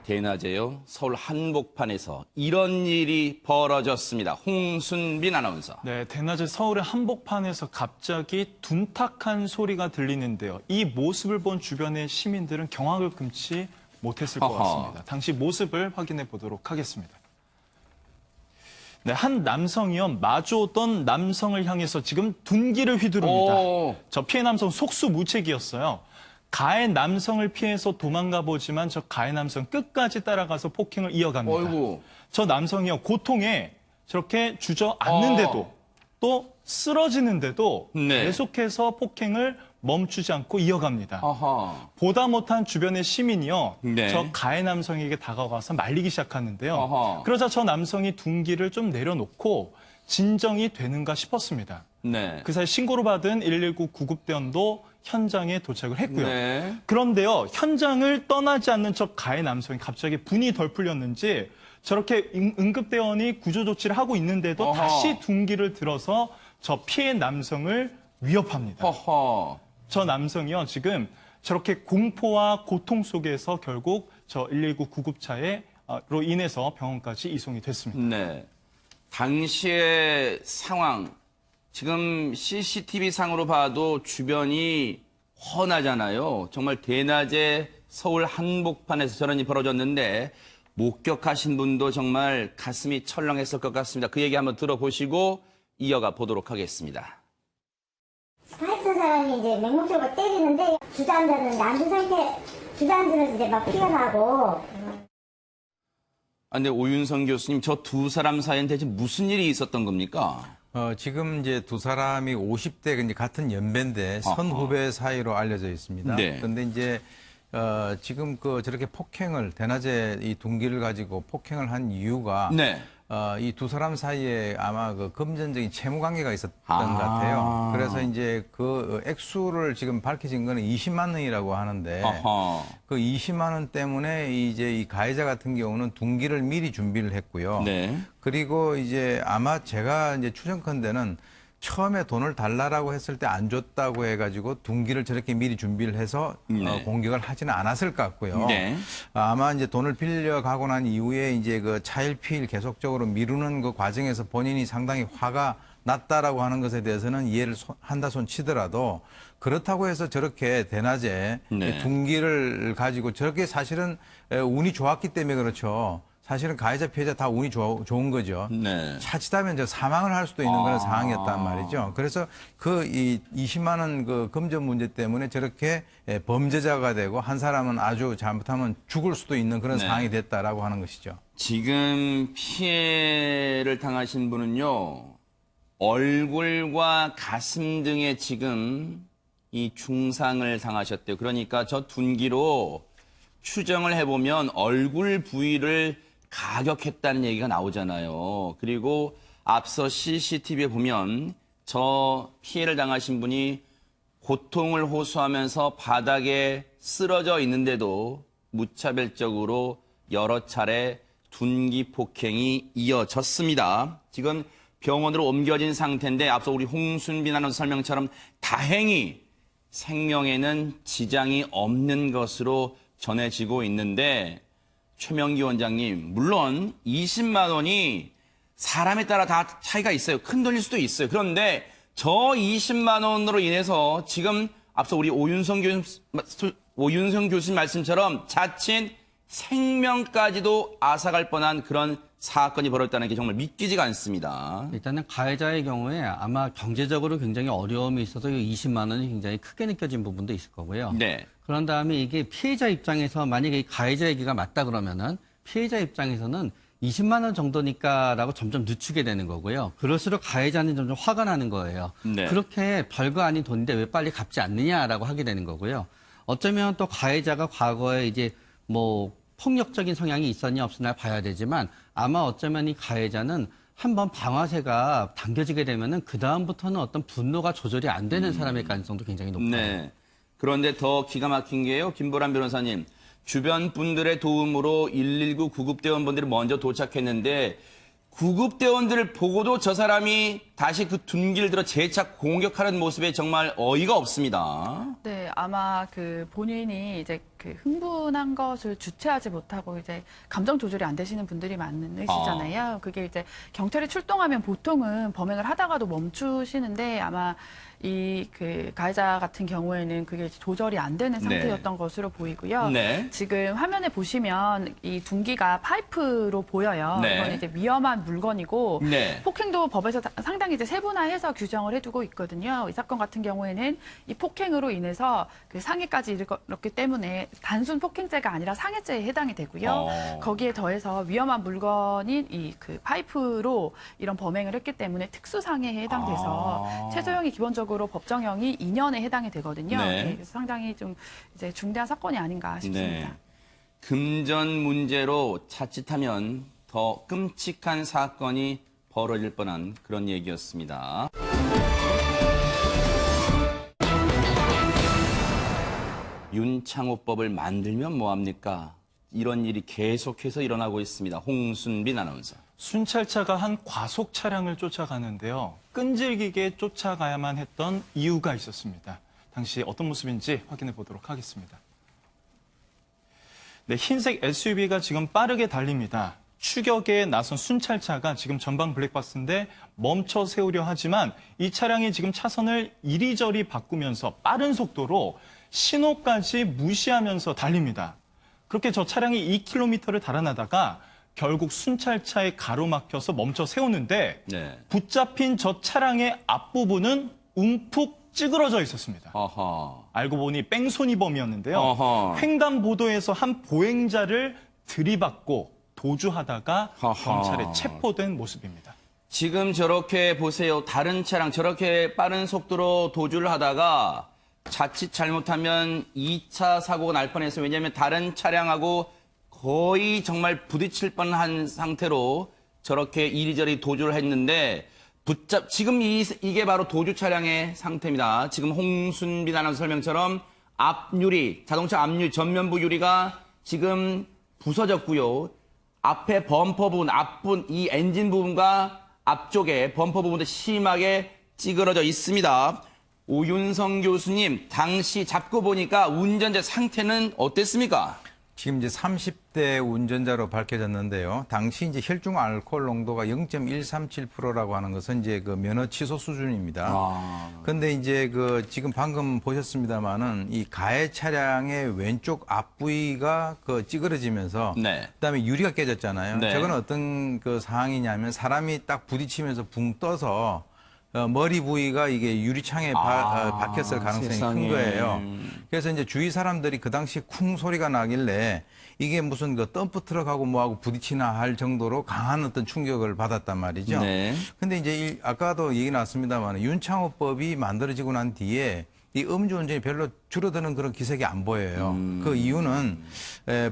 대낮에요. 서울 한복판에서 이런 일이 벌어졌습니다. 홍순빈 아나운서. 네, 대낮에 서울의 한복판에서 갑자기 둔탁한 소리가 들리는데요. 이 모습을 본 주변의 시민들은 경악을 금치 못했을 것 같습니다. 당시 모습을 확인해 보도록 하겠습니다. 네, 한 남성이요. 마주오던 남성을 향해서 지금 둔기를 휘두릅니다. 저 피해 남성 속수무책이었어요. 가해 남성을 피해서 도망가 보지만 저 가해 남성 끝까지 따라가서 폭행을 이어갑니다. 어이구. 저 남성이요. 고통에 저렇게 주저앉는데도 또 쓰러지는데도 네. 계속해서 폭행을 멈추지 않고 이어갑니다. 아하. 보다 못한 주변의 시민이요. 네. 저 가해 남성에게 다가가서 말리기 시작하는데요. 아하. 그러자 저 남성이 둔기를 좀 내려놓고 진정이 되는가 싶었습니다. 네. 그 사이 신고를 받은 119 구급대원도 현장에 도착을 했고요. 네. 그런데요, 현장을 떠나지 않는 저 가해 남성이 갑자기 분이 덜 풀렸는지 저렇게 응급대원이 구조조치를 하고 있는데도 어허. 다시 둔기를 들어서 저 피해 남성을 위협합니다. 허허. 저 남성이요, 지금 저렇게 공포와 고통 속에서 결국 저 119 구급차로 인해서 병원까지 이송이 됐습니다. 네. 당시의 상황, 지금 CCTV 상으로 봐도 주변이 훤하잖아요. 정말 대낮에 서울 한복판에서 저런 일이 벌어졌는데 목격하신 분도 정말 가슴이 철렁했을 것 같습니다. 그 얘기 한번 들어보시고 이어가 보도록 하겠습니다. 파이튼 사람이 이제 맹목적으로 때리는데 주저앉았는데 앉은 상태, 주저앉으면서 이제 막 피가 나고. 근데 오윤성 교수님, 저 두 사람 사이엔 대체 무슨 일이 있었던 겁니까? 지금 이제 두 사람이 50대 이제 같은 연배인데 선후배 사이로 알려져 있습니다. 네. 그런데 이제 지금 저렇게 폭행을 대낮에 이 둔기를 가지고 폭행을 한 이유가 네. 이 두 사람 사이에 아마 그 금전적인 채무 관계가 있었던 것 같아요. 그래서 이제 그 액수를 지금 밝혀진 거는 20만 원이라고 하는데 어허. 그 20만 원 때문에 이제 이 가해자 같은 경우는 둔기를 미리 준비를 했고요. 네. 그리고 이제 아마 제가 이제 추정컨대는 처음에 돈을 달라라고 했을 때 안 줬다고 해가지고 둔기를 저렇게 미리 준비를 해서 네. 공격을 하지는 않았을 것 같고요. 네. 아마 이제 돈을 빌려가고 난 이후에 이제 그 차일피일 계속적으로 미루는 그 과정에서 본인이 상당히 화가 났다라고 하는 것에 대해서는 이해를 한다 손 치더라도 그렇다고 해서 저렇게 대낮에 네. 둔기를 가지고 저렇게 사실은 운이 좋았기 때문에 그렇죠. 사실은 가해자 피해자 다 운이 좋은 거죠. 네. 자칫하면 사망을 할 수도 있는 그런 상황이었단 말이죠. 그래서 이 20만 원 그 금전 문제 때문에 저렇게 범죄자가 되고 한 사람은 아주 잘못하면 죽을 수도 있는 그런 네. 상황이 됐다라고 하는 것이죠. 지금 피해를 당하신 분은요, 얼굴과 가슴 등에 지금 이 중상을 당하셨대요. 그러니까 저 둔기로 추정을 해보면 얼굴 부위를 가격했다는 얘기가 나오잖아요. 그리고 앞서 CCTV에 보면 저 피해를 당하신 분이 고통을 호소하면서 바닥에 쓰러져 있는데도 무차별적으로 여러 차례 둔기 폭행이 이어졌습니다. 지금 병원으로 옮겨진 상태인데 앞서 우리 홍순빈 아나운서 설명처럼 다행히 생명에는 지장이 없는 것으로 전해지고 있는데 최명기 원장님, 물론 20만 원이 사람에 따라 다 차이가 있어요. 큰 돈일 수도 있어요. 그런데 저 20만 원으로 인해서 지금 앞서 우리 오윤성 교수님 말씀처럼 자칫 생명까지도 앗아갈 뻔한 그런 사건이 벌어졌다는 게 정말 믿기지가 않습니다. 일단은 가해자의 경우에 아마 경제적으로 굉장히 어려움이 있어서 20만 원이 굉장히 크게 느껴진 부분도 있을 거고요. 네. 그런 다음에 이게 피해자 입장에서 만약에 가해자 얘기가 맞다 그러면은 피해자 입장에서는 20만 원 정도니까라고 점점 늦추게 되는 거고요. 그럴수록 가해자는 점점 화가 나는 거예요. 네. 그렇게 별거 아닌 돈인데 왜 빨리 갚지 않느냐라고 하게 되는 거고요. 어쩌면 또 가해자가 과거에 이제 뭐 폭력적인 성향이 있었냐 없었냐 봐야 되지만 아마 어쩌면 이 가해자는 한번 방아쇠가 당겨지게 되면은 그 다음부터는 어떤 분노가 조절이 안 되는 사람일 가능성도 굉장히 높아요. 네. 그런데 더 기가 막힌 게요, 김보람 변호사님. 주변 분들의 도움으로 119 구급대원분들이 먼저 도착했는데 구급대원들을 보고도 저 사람이 다시 그 둔기를 들어 재차 공격하는 모습에 정말 어이가 없습니다. 네, 아마 그 본인이 이제 그 그 흥분한 것을 주체하지 못하고 이제 감정 조절이 안 되시는 분들이 많으시잖아요. 그게 이제 경찰이 출동하면 보통은 범행을 하다가도 멈추시는데 아마 이 그 가해자 같은 경우에는 그게 조절이 안 되는 상태였던 것으로 보이고요. 네. 지금 화면에 보시면 이 둔기가 파이프로 보여요. 네. 이건 이제 위험한 물건이고 네. 폭행도 법에서 상당히 이제 세분화해서 규정을 해두고 있거든요. 이 사건 같은 경우에는 이 폭행으로 인해서 그 상해까지 이르렀기 때문에 단순 폭행죄가 아니라 상해죄에 해당이 되고요. 거기에 더해서 위험한 물건인 이 그 파이프로 이런 범행을 했기 때문에 특수상해에 해당돼서 최저형이 기본적으로 법정형이 2년에 해당이 되거든요. 네. 네, 그래서 상당히 좀 이제 중대한 사건이 아닌가 싶습니다. 네. 금전 문제로 자칫하면 더 끔찍한 사건이 벌어질 뻔한 그런 얘기였습니다. 윤창호법을 만들면 뭐합니까? 이런 일이 계속해서 일어나고 있습니다. 홍순빈 아나운서. 순찰차가 한 과속 차량을 쫓아가는데요. 끈질기게 쫓아가야만 했던 이유가 있었습니다. 당시 어떤 모습인지 확인해 보도록 하겠습니다. 네, 흰색 SUV가 지금 빠르게 달립니다. 추격에 나선 순찰차가 지금 전방 블랙박스인데 멈춰 세우려 하지만 이 차량이 지금 차선을 이리저리 바꾸면서 빠른 속도로 신호까지 무시하면서 달립니다. 그렇게 저 차량이 2km를 달아나다가 결국 순찰차에 가로막혀서 멈춰 세우는데 네. 붙잡힌 저 차량의 앞부분은 움푹 찌그러져 있었습니다. 어허. 알고 보니 뺑소니범이었는데요. 어허. 횡단보도에서 한 보행자를 들이받고 도주하다가 어허. 경찰에 체포된 모습입니다. 지금 저렇게 보세요. 다른 차량 저렇게 빠른 속도로 도주를 하다가 자칫 잘못하면 2차 사고가 날 뻔했어요. 왜냐하면 다른 차량하고 거의 정말 부딪힐 뻔한 상태로 저렇게 이리저리 도주를 했는데 지금 이게 바로 도주 차량의 상태입니다. 지금 홍순빈 아나운서 설명처럼 앞유리, 자동차 앞유리, 전면부 유리가 지금 부서졌고요. 앞에 범퍼 부분, 앞분, 이 엔진 부분과 앞쪽에 범퍼 부분도 심하게 찌그러져 있습니다. 오윤성 교수님, 당시 잡고 보니까 운전자 상태는 어땠습니까? 지금 이제 30대 운전자로 밝혀졌는데요. 당시 이제 혈중 알코올 농도가 0.137%라고 하는 것은 이제 그 면허 취소 수준입니다. 근데 이제 그 지금 방금 보셨습니다만은 이 가해 차량의 왼쪽 앞부위가 그 찌그러지면서 네. 그다음에 유리가 깨졌잖아요. 네. 저건 어떤 그 상황이냐면 사람이 딱 부딪히면서 붕 떠서 머리 부위가 이게 유리창에 박혔을 가능성이 세상에. 큰 거예요. 그래서 이제 주위 사람들이 그 당시 쿵 소리가 나길래 이게 무슨 그 덤프 트럭하고 뭐하고 부딪히나 할 정도로 강한 어떤 충격을 받았단 말이죠. 네. 근데 이제 아까도 얘기 나왔습니다만 윤창호법이 만들어지고 난 뒤에 이 음주운전이 별로 줄어드는 그런 기색이 안 보여요. 그 이유는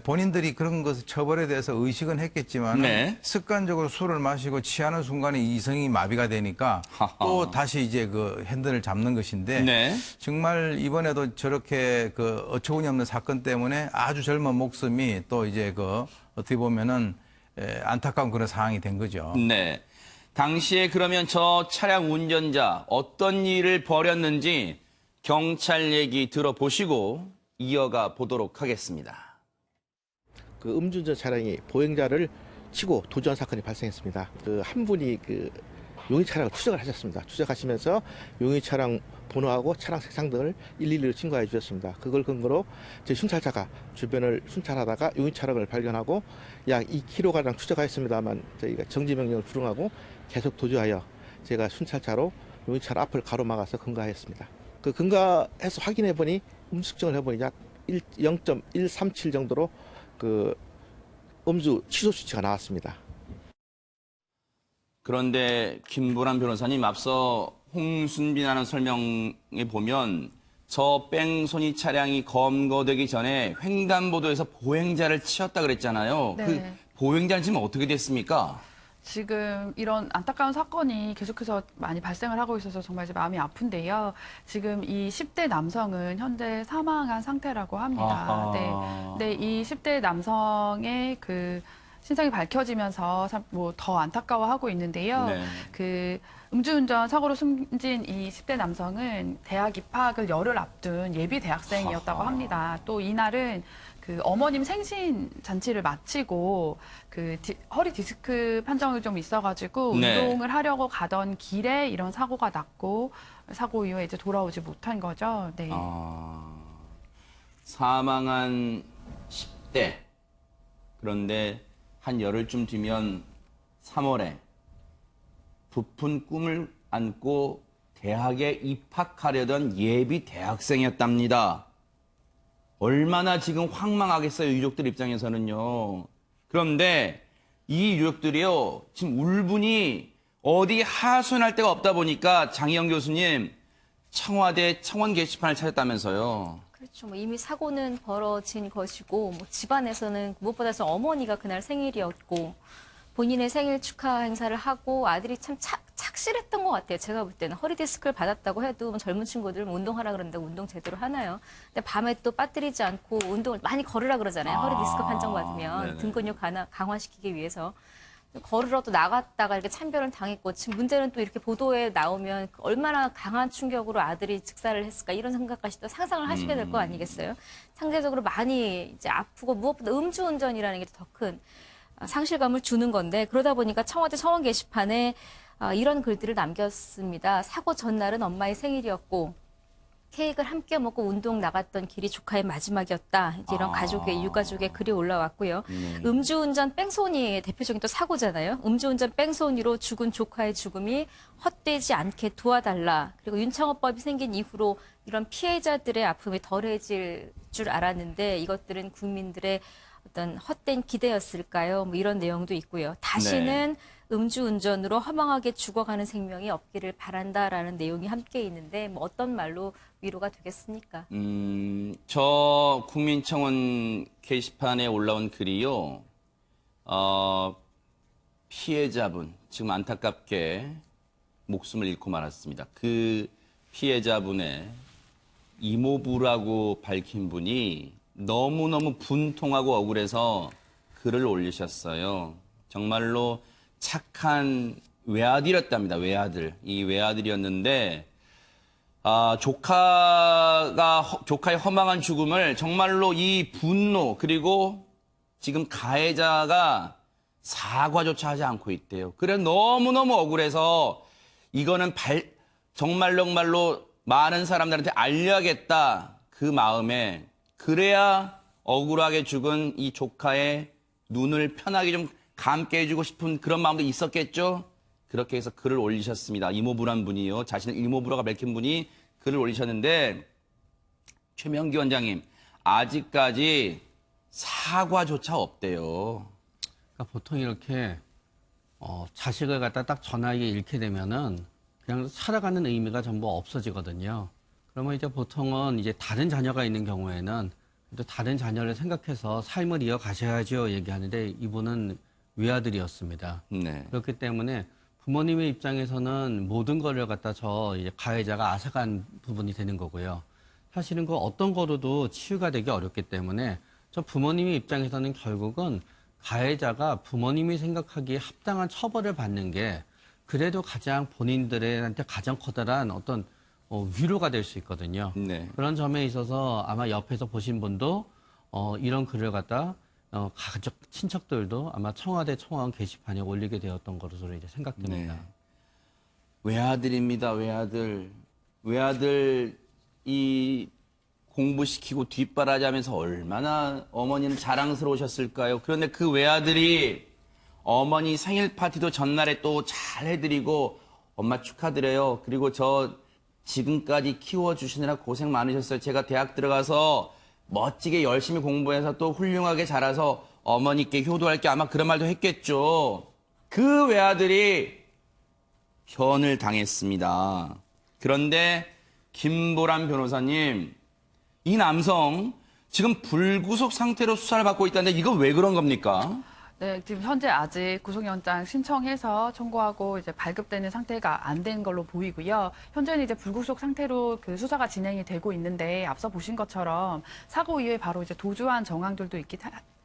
본인들이 그런 것을 처벌에 대해서 의식은 했겠지만 네. 습관적으로 술을 마시고 취하는 순간에 이성이 마비가 되니까 또 다시 이제 그 핸들을 잡는 것인데 네. 정말 이번에도 저렇게 그 어처구니 없는 사건 때문에 아주 젊은 목숨이 또 이제 그 어떻게 보면은 안타까운 그런 상황이 된 거죠. 네. 당시에 그러면 저 차량 운전자 어떤 일을 벌였는지 경찰 얘기 들어보시고 이어가 보도록 하겠습니다. 그 음주운전 차량이 보행자를 치고 도주한 사건이 발생했습니다. 그 한 분이 그 용의 차량을 추적을 하셨습니다. 추적하시면서 용의 차량 번호하고 차량 색상 등을 112로 신고해 주셨습니다. 그걸 근거로 저희 순찰차가 주변을 순찰하다가 용의 차량을 발견하고 약 2km가량 추적하였습니다만 저희가 정지 명령을 불응하고 계속 도주하여 제가 순찰차로 용의 차량 앞을 가로막아서 근거하였습니다. 그 근거해서 확인해 보니 음주 측정을 해보니 약 0.137 정도로 그 음주 취소 수치가 나왔습니다. 그런데 김보람 변호사님 앞서 홍순빈 아나운서 설명에 보면 저 뺑소니 차량이 검거되기 전에 횡단보도에서 보행자를 치었다 그랬잖아요. 네. 그 보행자는 지금 어떻게 됐습니까? 지금 이런 안타까운 사건이 계속해서 많이 발생을 하고 있어서 정말 이제 마음이 아픈데요. 지금 이 10대 남성은 현재 사망한 상태라고 합니다. 아하. 네. 이 10대 남성의 그 신상이 밝혀지면서 참 뭐 더 안타까워하고 있는데요. 네. 그 음주운전 사고로 숨진 이 10대 남성은 대학 입학을 열흘 앞둔 예비 대학생이었다고 하하. 합니다. 또 이날은 그 어머님 생신 잔치를 마치고 그 허리 디스크 판정이 좀 있어가지고 네. 운동을 하려고 가던 길에 이런 사고가 났고 사고 이후에 이제 돌아오지 못한 거죠. 네. 사망한 10대. 그런데 한 열흘쯤 뒤면 3월에 부푼 꿈을 안고 대학에 입학하려던 예비 대학생이었답니다. 얼마나 지금 황망하겠어요, 유족들 입장에서는요. 그런데 이 유족들이요, 지금 울분이 어디 하소연할 데가 없다 보니까 장희영 교수님, 청와대 청원 게시판을 찾았다면서요. 그렇죠. 뭐 이미 사고는 벌어진 것이고, 뭐 집안에서는 무엇보다 어머니가 그날 생일이었고, 본인의 생일 축하 행사를 하고 아들이 참 착실했던 것 같아요. 제가 볼 때는 허리 디스크를 받았다고 해도 뭐 젊은 친구들 뭐 운동하라 그러는데 운동 제대로 하나요? 근데 밤에 또 빠뜨리지 않고 운동을 많이 걸으라 그러잖아요. 허리 디스크 판정 받으면 네네. 등 근육 강화시키기 위해서. 걸으러 또 나갔다가 이렇게 참변을 당했고, 지금 문제는 또 이렇게 보도에 나오면 얼마나 강한 충격으로 아들이 즉사를 했을까, 이런 생각까지 또 상상을 하시게 될 거 아니겠어요? 상대적으로 많이 이제 아프고 무엇보다 음주운전이라는 게 더 큰 상실감을 주는 건데, 그러다 보니까 청와대 청원 게시판에 이런 글들을 남겼습니다. 사고 전날은 엄마의 생일이었고 케이크를 함께 먹고 운동 나갔던 길이 조카의 마지막이었다. 이제 이런 가족의 유가족의 글이 올라왔고요. 음주운전 뺑소니 대표적인 또 사고잖아요. 음주운전 뺑소니로 죽은 조카의 죽음이 헛되지 않게 도와달라. 그리고 윤창호법이 생긴 이후로 이런 피해자들의 아픔이 덜해질 줄 알았는데 이것들은 국민들의 어떤 헛된 기대였을까요? 뭐 이런 내용도 있고요. 다시는 음주운전으로 허망하게 죽어가는 생명이 없기를 바란다라는 내용이 함께 있는데 뭐 어떤 말로 위로가 되겠습니까? 저 국민청원 게시판에 올라온 글이요. 피해자분, 지금 안타깝게 목숨을 잃고 말았습니다. 그 피해자분의 이모부라고 밝힌 분이 너무너무 분통하고 억울해서 글을 올리셨어요. 정말로 착한 외아들이었답니다. 외아들. 이 외아들이었는데 조카의 허망한 죽음을 정말로 이 분노 그리고 지금 가해자가 사과조차 하지 않고 있대요. 그래 너무너무 억울해서 이거는 정말로 많은 사람들한테 알려야겠다. 그 마음에 그래야 억울하게 죽은 이 조카의 눈을 편하게 좀 감게 해주고 싶은 그런 마음도 있었겠죠? 그렇게 해서 글을 올리셨습니다. 이모부란 분이요. 자신의 이모부라고 밝힌 분이 글을 올리셨는데 최명기 원장님 아직까지 사과조차 없대요. 그러니까 보통 이렇게 자식을 갖다 딱 전화기 잃게 되면은 그냥 살아가는 의미가 전부 없어지거든요. 그러면 이제 보통은 이제 다른 자녀가 있는 경우에는 또 다른 자녀를 생각해서 삶을 이어가셔야죠 얘기하는데 이분은 외아들이었습니다. 네. 그렇기 때문에 부모님의 입장에서는 모든 거를 갖다 이제 가해자가 앗아간 부분이 되는 거고요. 사실은 그 어떤 거로도 치유가 되기 어렵기 때문에 저 부모님의 입장에서는 결국은 가해자가 부모님이 생각하기에 합당한 처벌을 받는 게 그래도 가장 본인들한테 가장 커다란 어떤 위로가 될 수 있거든요. 네. 그런 점에 있어서 아마 옆에서 보신 분도 이런 글을 갖다 가족, 친척들도 아마 청와대 청원 게시판에 올리게 되었던 것으로 이제 생각됩니다. 네. 외아들입니다, 외아들. 외아들 이 공부시키고 뒷바라지하면서 얼마나 어머니는 자랑스러우셨을까요? 그런데 그 외아들이 어머니 생일 파티도 전날에 또 잘 해드리고 엄마 축하드려요. 그리고 저 지금까지 키워주시느라 고생 많으셨어요. 제가 대학 들어가서 멋지게 열심히 공부해서 또 훌륭하게 자라서 어머니께 효도할게 아마 그런 말도 했겠죠. 그 외아들이 현을 당했습니다. 그런데 김보람 변호사님, 이 남성 지금 불구속 상태로 수사를 받고 있다는데 이거 왜 그런 겁니까? 네, 지금 현재 아직 구속영장 신청해서 청구하고 이제 발급되는 상태가 안 된 걸로 보이고요. 현재는 이제 불구속 상태로 그 수사가 진행이 되고 있는데 앞서 보신 것처럼 사고 이후에 바로 이제 도주한 정황들도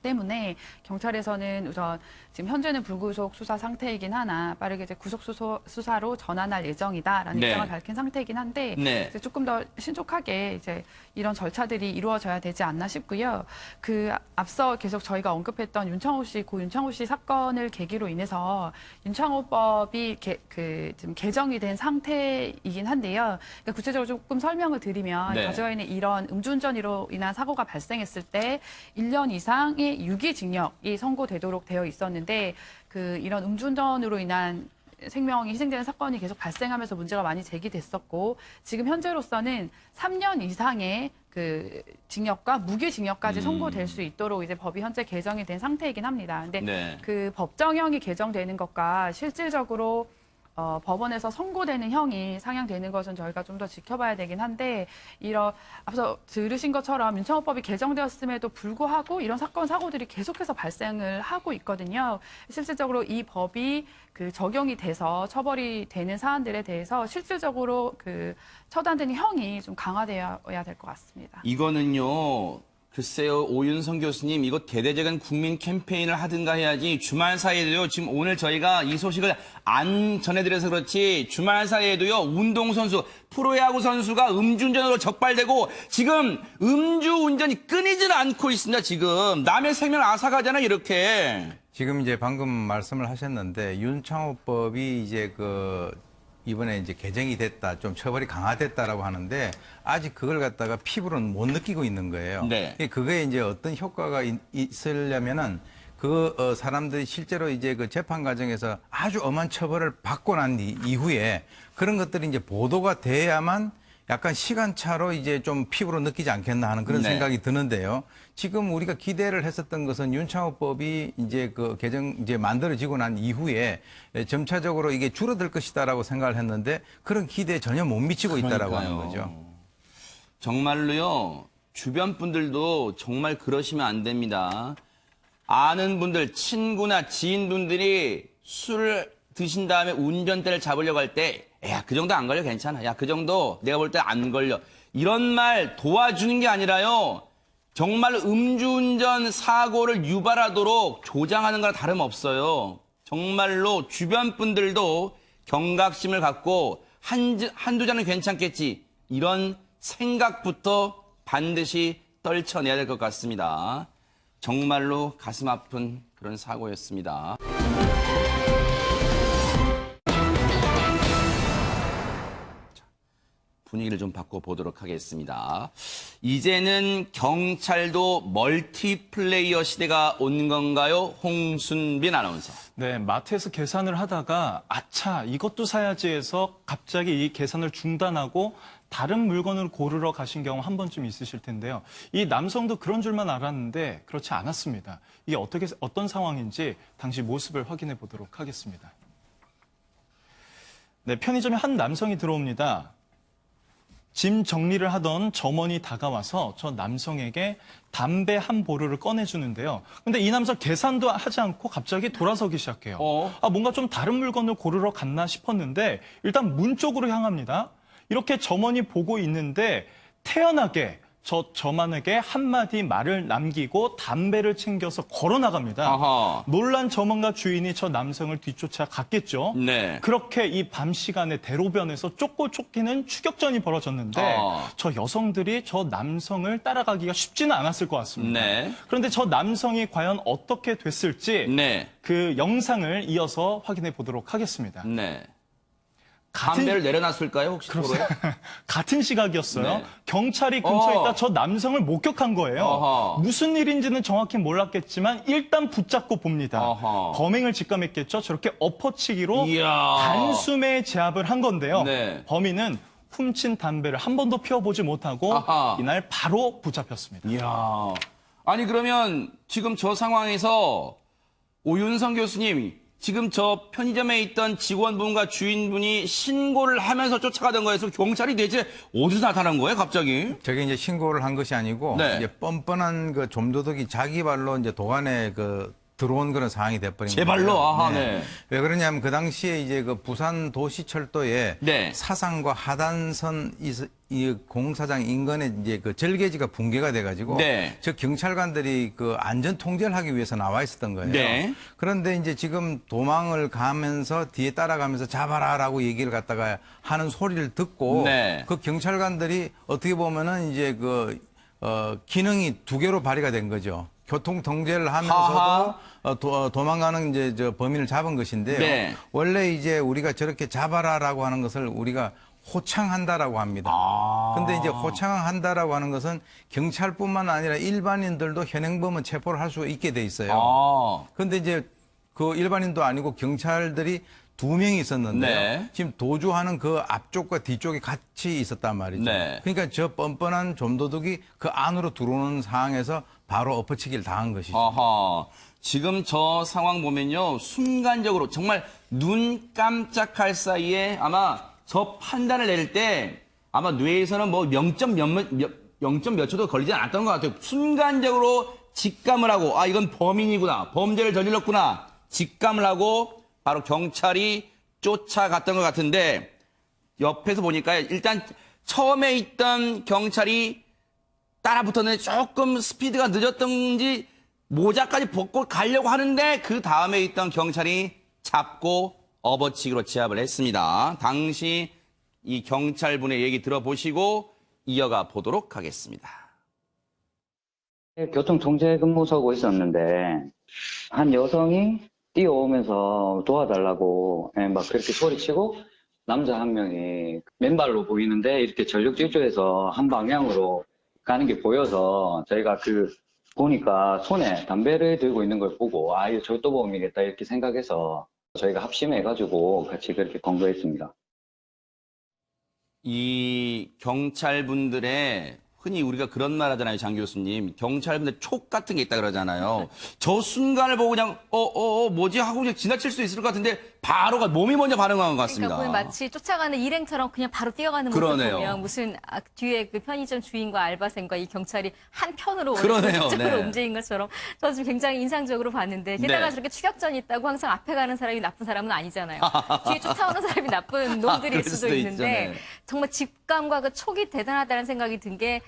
때문에 경찰에서는 우선 지금 현재는 불구속 수사 상태이긴 하나 빠르게 이제 구속 수사로 전환할 예정이다라는 네. 입장을 밝힌 상태이긴 한데 네. 이제 조금 더 신속하게 이제 이런 절차들이 이루어져야 되지 않나 싶고요. 그 앞서 계속 저희가 언급했던 고 윤창호 씨 사건을 계기로 인해서 윤창호법이 지금 개정이 된 상태이긴 한데요. 그러니까 구체적으로 조금 설명을 드리면 네. 가져와있는 이런 음주운전으로 인한 사고가 발생했을 때 1년 이상의 유기징역이 선고되도록 되어 있었는데 이런 음주운전으로 인한 생명이 희생되는 사건이 계속 발생하면서 문제가 많이 제기됐었고 지금 현재로서는 3년 이상의 징역과 무기징역까지 선고될 수 있도록 이제 법이 현재 개정이 된 상태이긴 합니다. 근데 네. 그 법정형이 개정되는 것과 실질적으로 법원에서 선고되는 형이 상향되는 것은 저희가 좀 더 지켜봐야 되긴 한데 앞서 들으신 것처럼 윤창호법이 개정되었음에도 불구하고 이런 사고들이 계속해서 발생을 하고 있거든요. 실질적으로 이 법이 적용이 돼서 처벌이 되는 사안들에 대해서 실질적으로 처단되는 형이 좀 강화되어야 될 것 같습니다. 이거는요. 글쎄요, 오윤성 교수님, 이거 대대적인 국민 캠페인을 하든가 해야지 주말 사이에도요, 지금 오늘 저희가 이 소식을 안 전해드려서 그렇지, 주말 사이에도요, 운동선수, 프로야구 선수가 음주운전으로 적발되고, 지금 음주운전이 끊이질 않고 있습니다, 지금. 남의 생명 앗아가잖아요, 이렇게. 지금 이제 방금 말씀을 하셨는데 윤창호법이 이제 이번에 이제 개정이 됐다, 좀 처벌이 강화됐다라고 하는데 아직 그걸 갖다가 피부로는 못 느끼고 있는 거예요. 네. 그게 이제 어떤 효과가 있으려면은 사람들이 실제로 이제 재판 과정에서 아주 엄한 처벌을 받고 난 이후에 그런 것들이 이제 보도가 돼야만 약간 시간차로 이제 좀 피부로 느끼지 않겠나 하는 그런 네. 생각이 드는데요. 지금 우리가 기대를 했었던 것은 윤창호법이 이제 개정 이제 만들어지고 난 이후에 점차적으로 이게 줄어들 것이다라고 생각을 했는데 그런 기대에 전혀 못 미치고 있다라고 하는 거죠. 정말로요, 주변 분들도 정말 그러시면 안 됩니다. 아는 분들, 친구나 지인분들이 술을 드신 다음에 운전대를 잡으려고 할 때, 야, 그 정도 안 걸려, 괜찮아. 야, 그 정도 내가 볼 때 안 걸려. 이런 말 도와주는 게 아니라요, 정말 음주운전 사고를 유발하도록 조장하는 거랑 다름없어요. 정말로 주변 분들도 경각심을 갖고 한두 잔은 괜찮겠지. 이런 생각부터 반드시 떨쳐내야 될 것 같습니다. 정말로 가슴 아픈 그런 사고였습니다. 분위기를 좀 바꿔보도록 하겠습니다. 이제는 경찰도 멀티플레이어 시대가 온 건가요? 홍순빈 아나운서. 네, 마트에서 계산을 하다가 아차 이것도 사야지 해서 갑자기 이 계산을 중단하고 다른 물건을 고르러 가신 경우 한 번쯤 있으실 텐데요. 이 남성도 그런 줄만 알았는데 그렇지 않았습니다. 이게 어떤 상황인지 당시 모습을 확인해 보도록 하겠습니다. 네, 편의점에 한 남성이 들어옵니다. 짐 정리를 하던 점원이 다가와서 저 남성에게 담배 한 보루를 꺼내주는데요. 근데 이 남성 계산도 하지 않고 갑자기 돌아서기 시작해요. 뭔가 좀 다른 물건을 고르러 갔나 싶었는데 일단 문 쪽으로 향합니다. 이렇게 점원이 보고 있는데 태연하게 저만에게 한마디 말을 남기고 담배를 챙겨서 걸어 나갑니다. 아하. 놀란 점원과 주인이 저 남성을 뒤쫓아 갔겠죠. 네. 그렇게 이 밤 시간에 대로변에서 쫓고 쫓기는 추격전이 벌어졌는데 저 여성들이 저 남성을 따라가기가 쉽지는 않았을 것 같습니다. 네. 그런데 저 남성이 과연 어떻게 됐을지 네. 그 영상을 이어서 확인해 보도록 하겠습니다. 네. 담배를 내려놨을까요, 혹시 도로에? 같은 시각이었어요. 네. 경찰이 근처에 있다 저 남성을 목격한 거예요. 어허. 무슨 일인지는 정확히 몰랐겠지만 일단 붙잡고 봅니다. 어허. 범행을 직감했겠죠. 저렇게 엎어치기로 이야. 단숨에 제압을 한 건데요. 네. 범인은 훔친 담배를 한 번도 피워보지 못하고 아하. 이날 바로 붙잡혔습니다. 이야. 아니, 그러면 지금 저 상황에서 오윤성 교수님, 지금 저 편의점에 있던 직원분과 주인분이 신고를 하면서 쫓아가던 거에서 경찰이 대체 어디서 나타난 거예요, 갑자기? 저게 이제 신고를 한 것이 아니고 네. 이제 뻔뻔한 좀도둑이 자기 발로 이제 도관에 들어온 그런 상황이 돼버린 제발로? 거예요. 아하, 네. 왜 그러냐면 그 당시에 이제 그 부산 도시철도에 네. 사상과 하단선 이 공사장 인근에 이제 그 절개지가 붕괴가 돼가지고 네. 저 경찰관들이 그 안전 통제를 하기 위해서 나와 있었던 거예요. 네. 그런데 이제 지금 도망을 가면서 뒤에 따라가면서 잡아라라고 얘기를 갖다가 하는 소리를 듣고 네. 그 경찰관들이 어떻게 보면은 이제 기능이 두 개로 발휘가 된 거죠. 교통 통제를 하면서도 도망가는 이제 저 범인을 잡은 것인데요. 네. 원래 이제 우리가 저렇게 잡아라라고 하는 것을 우리가 호창한다라고 합니다. 근데 이제 호창한다라고 하는 것은 경찰뿐만 아니라 일반인들도 현행범은 체포를 할 수 있게 돼 있어요. 근데 이제 그 일반인도 아니고 경찰들이 2명이 있었는데요. 네. 지금 도주하는 그 앞쪽과 뒤쪽이 같이 있었단 말이죠. 네. 그러니까 저 뻔뻔한 좀도둑이 그 안으로 들어오는 상황에서 바로 엎어치기를 당한 것이죠. 아하. 지금 저 상황 보면요. 순간적으로 정말 눈 깜짝할 사이에 아마 저 판단을 내릴 때 아마 뇌에서는 뭐 0점 몇 초도 걸리지 않았던 것 같아요. 순간적으로 직감을 하고 이건 범인이구나. 범죄를 저질렀구나. 직감을 하고 바로 경찰이 쫓아갔던 것 같은데 옆에서 보니까 일단 처음에 있던 경찰이 따라붙었는데 조금 스피드가 늦었던지 모자까지 벗고 가려고 하는데 그 다음에 있던 경찰이 잡고 업어치기로 제압을 했습니다. 당시 이 경찰분의 얘기 들어보시고 이어가 보도록 하겠습니다. 교통통제 근무 서고 있었는데 한 여성이 뛰어오면서 도와달라고 막 그렇게 소리치고 남자 한 명이 맨발로 보이는데 이렇게 전력 질주해서 한 방향으로 가는 게 보여서 저희가 보니까 손에 담배를 들고 있는 걸 보고 이거 절도범이겠다 이렇게 생각해서 저희가 합심해가지고 같이 그렇게 검거했습니다. 이 경찰분들의 흔히 우리가 그런 말 하잖아요, 장 교수님. 경찰분들 촉 같은 게 있다 그러잖아요. 저 순간을 보고 그냥 뭐지 하고 그냥 지나칠 수 있을 것 같은데 바로 몸이 먼저 반응한 것 같습니다. 그러니까 보면 마치 쫓아가는 일행처럼 그냥 바로 뛰어가는 모습 그러네요. 보면 무슨 뒤에 그 편의점 주인과 알바생과 이 경찰이 한 편으로 그러네요. 적으로 네. 움직인 것처럼 저 지금 굉장히 인상적으로 봤는데 게다가 네. 저렇게 추격전이 있다고 항상 앞에 가는 사람이 나쁜 사람은 아니잖아요. 뒤에 쫓아오는 사람이 나쁜 놈들일 그럴 수도 수도 있는데 있죠, 네. 정말 직감과 그 촉이 대단하다는 생각이 든 게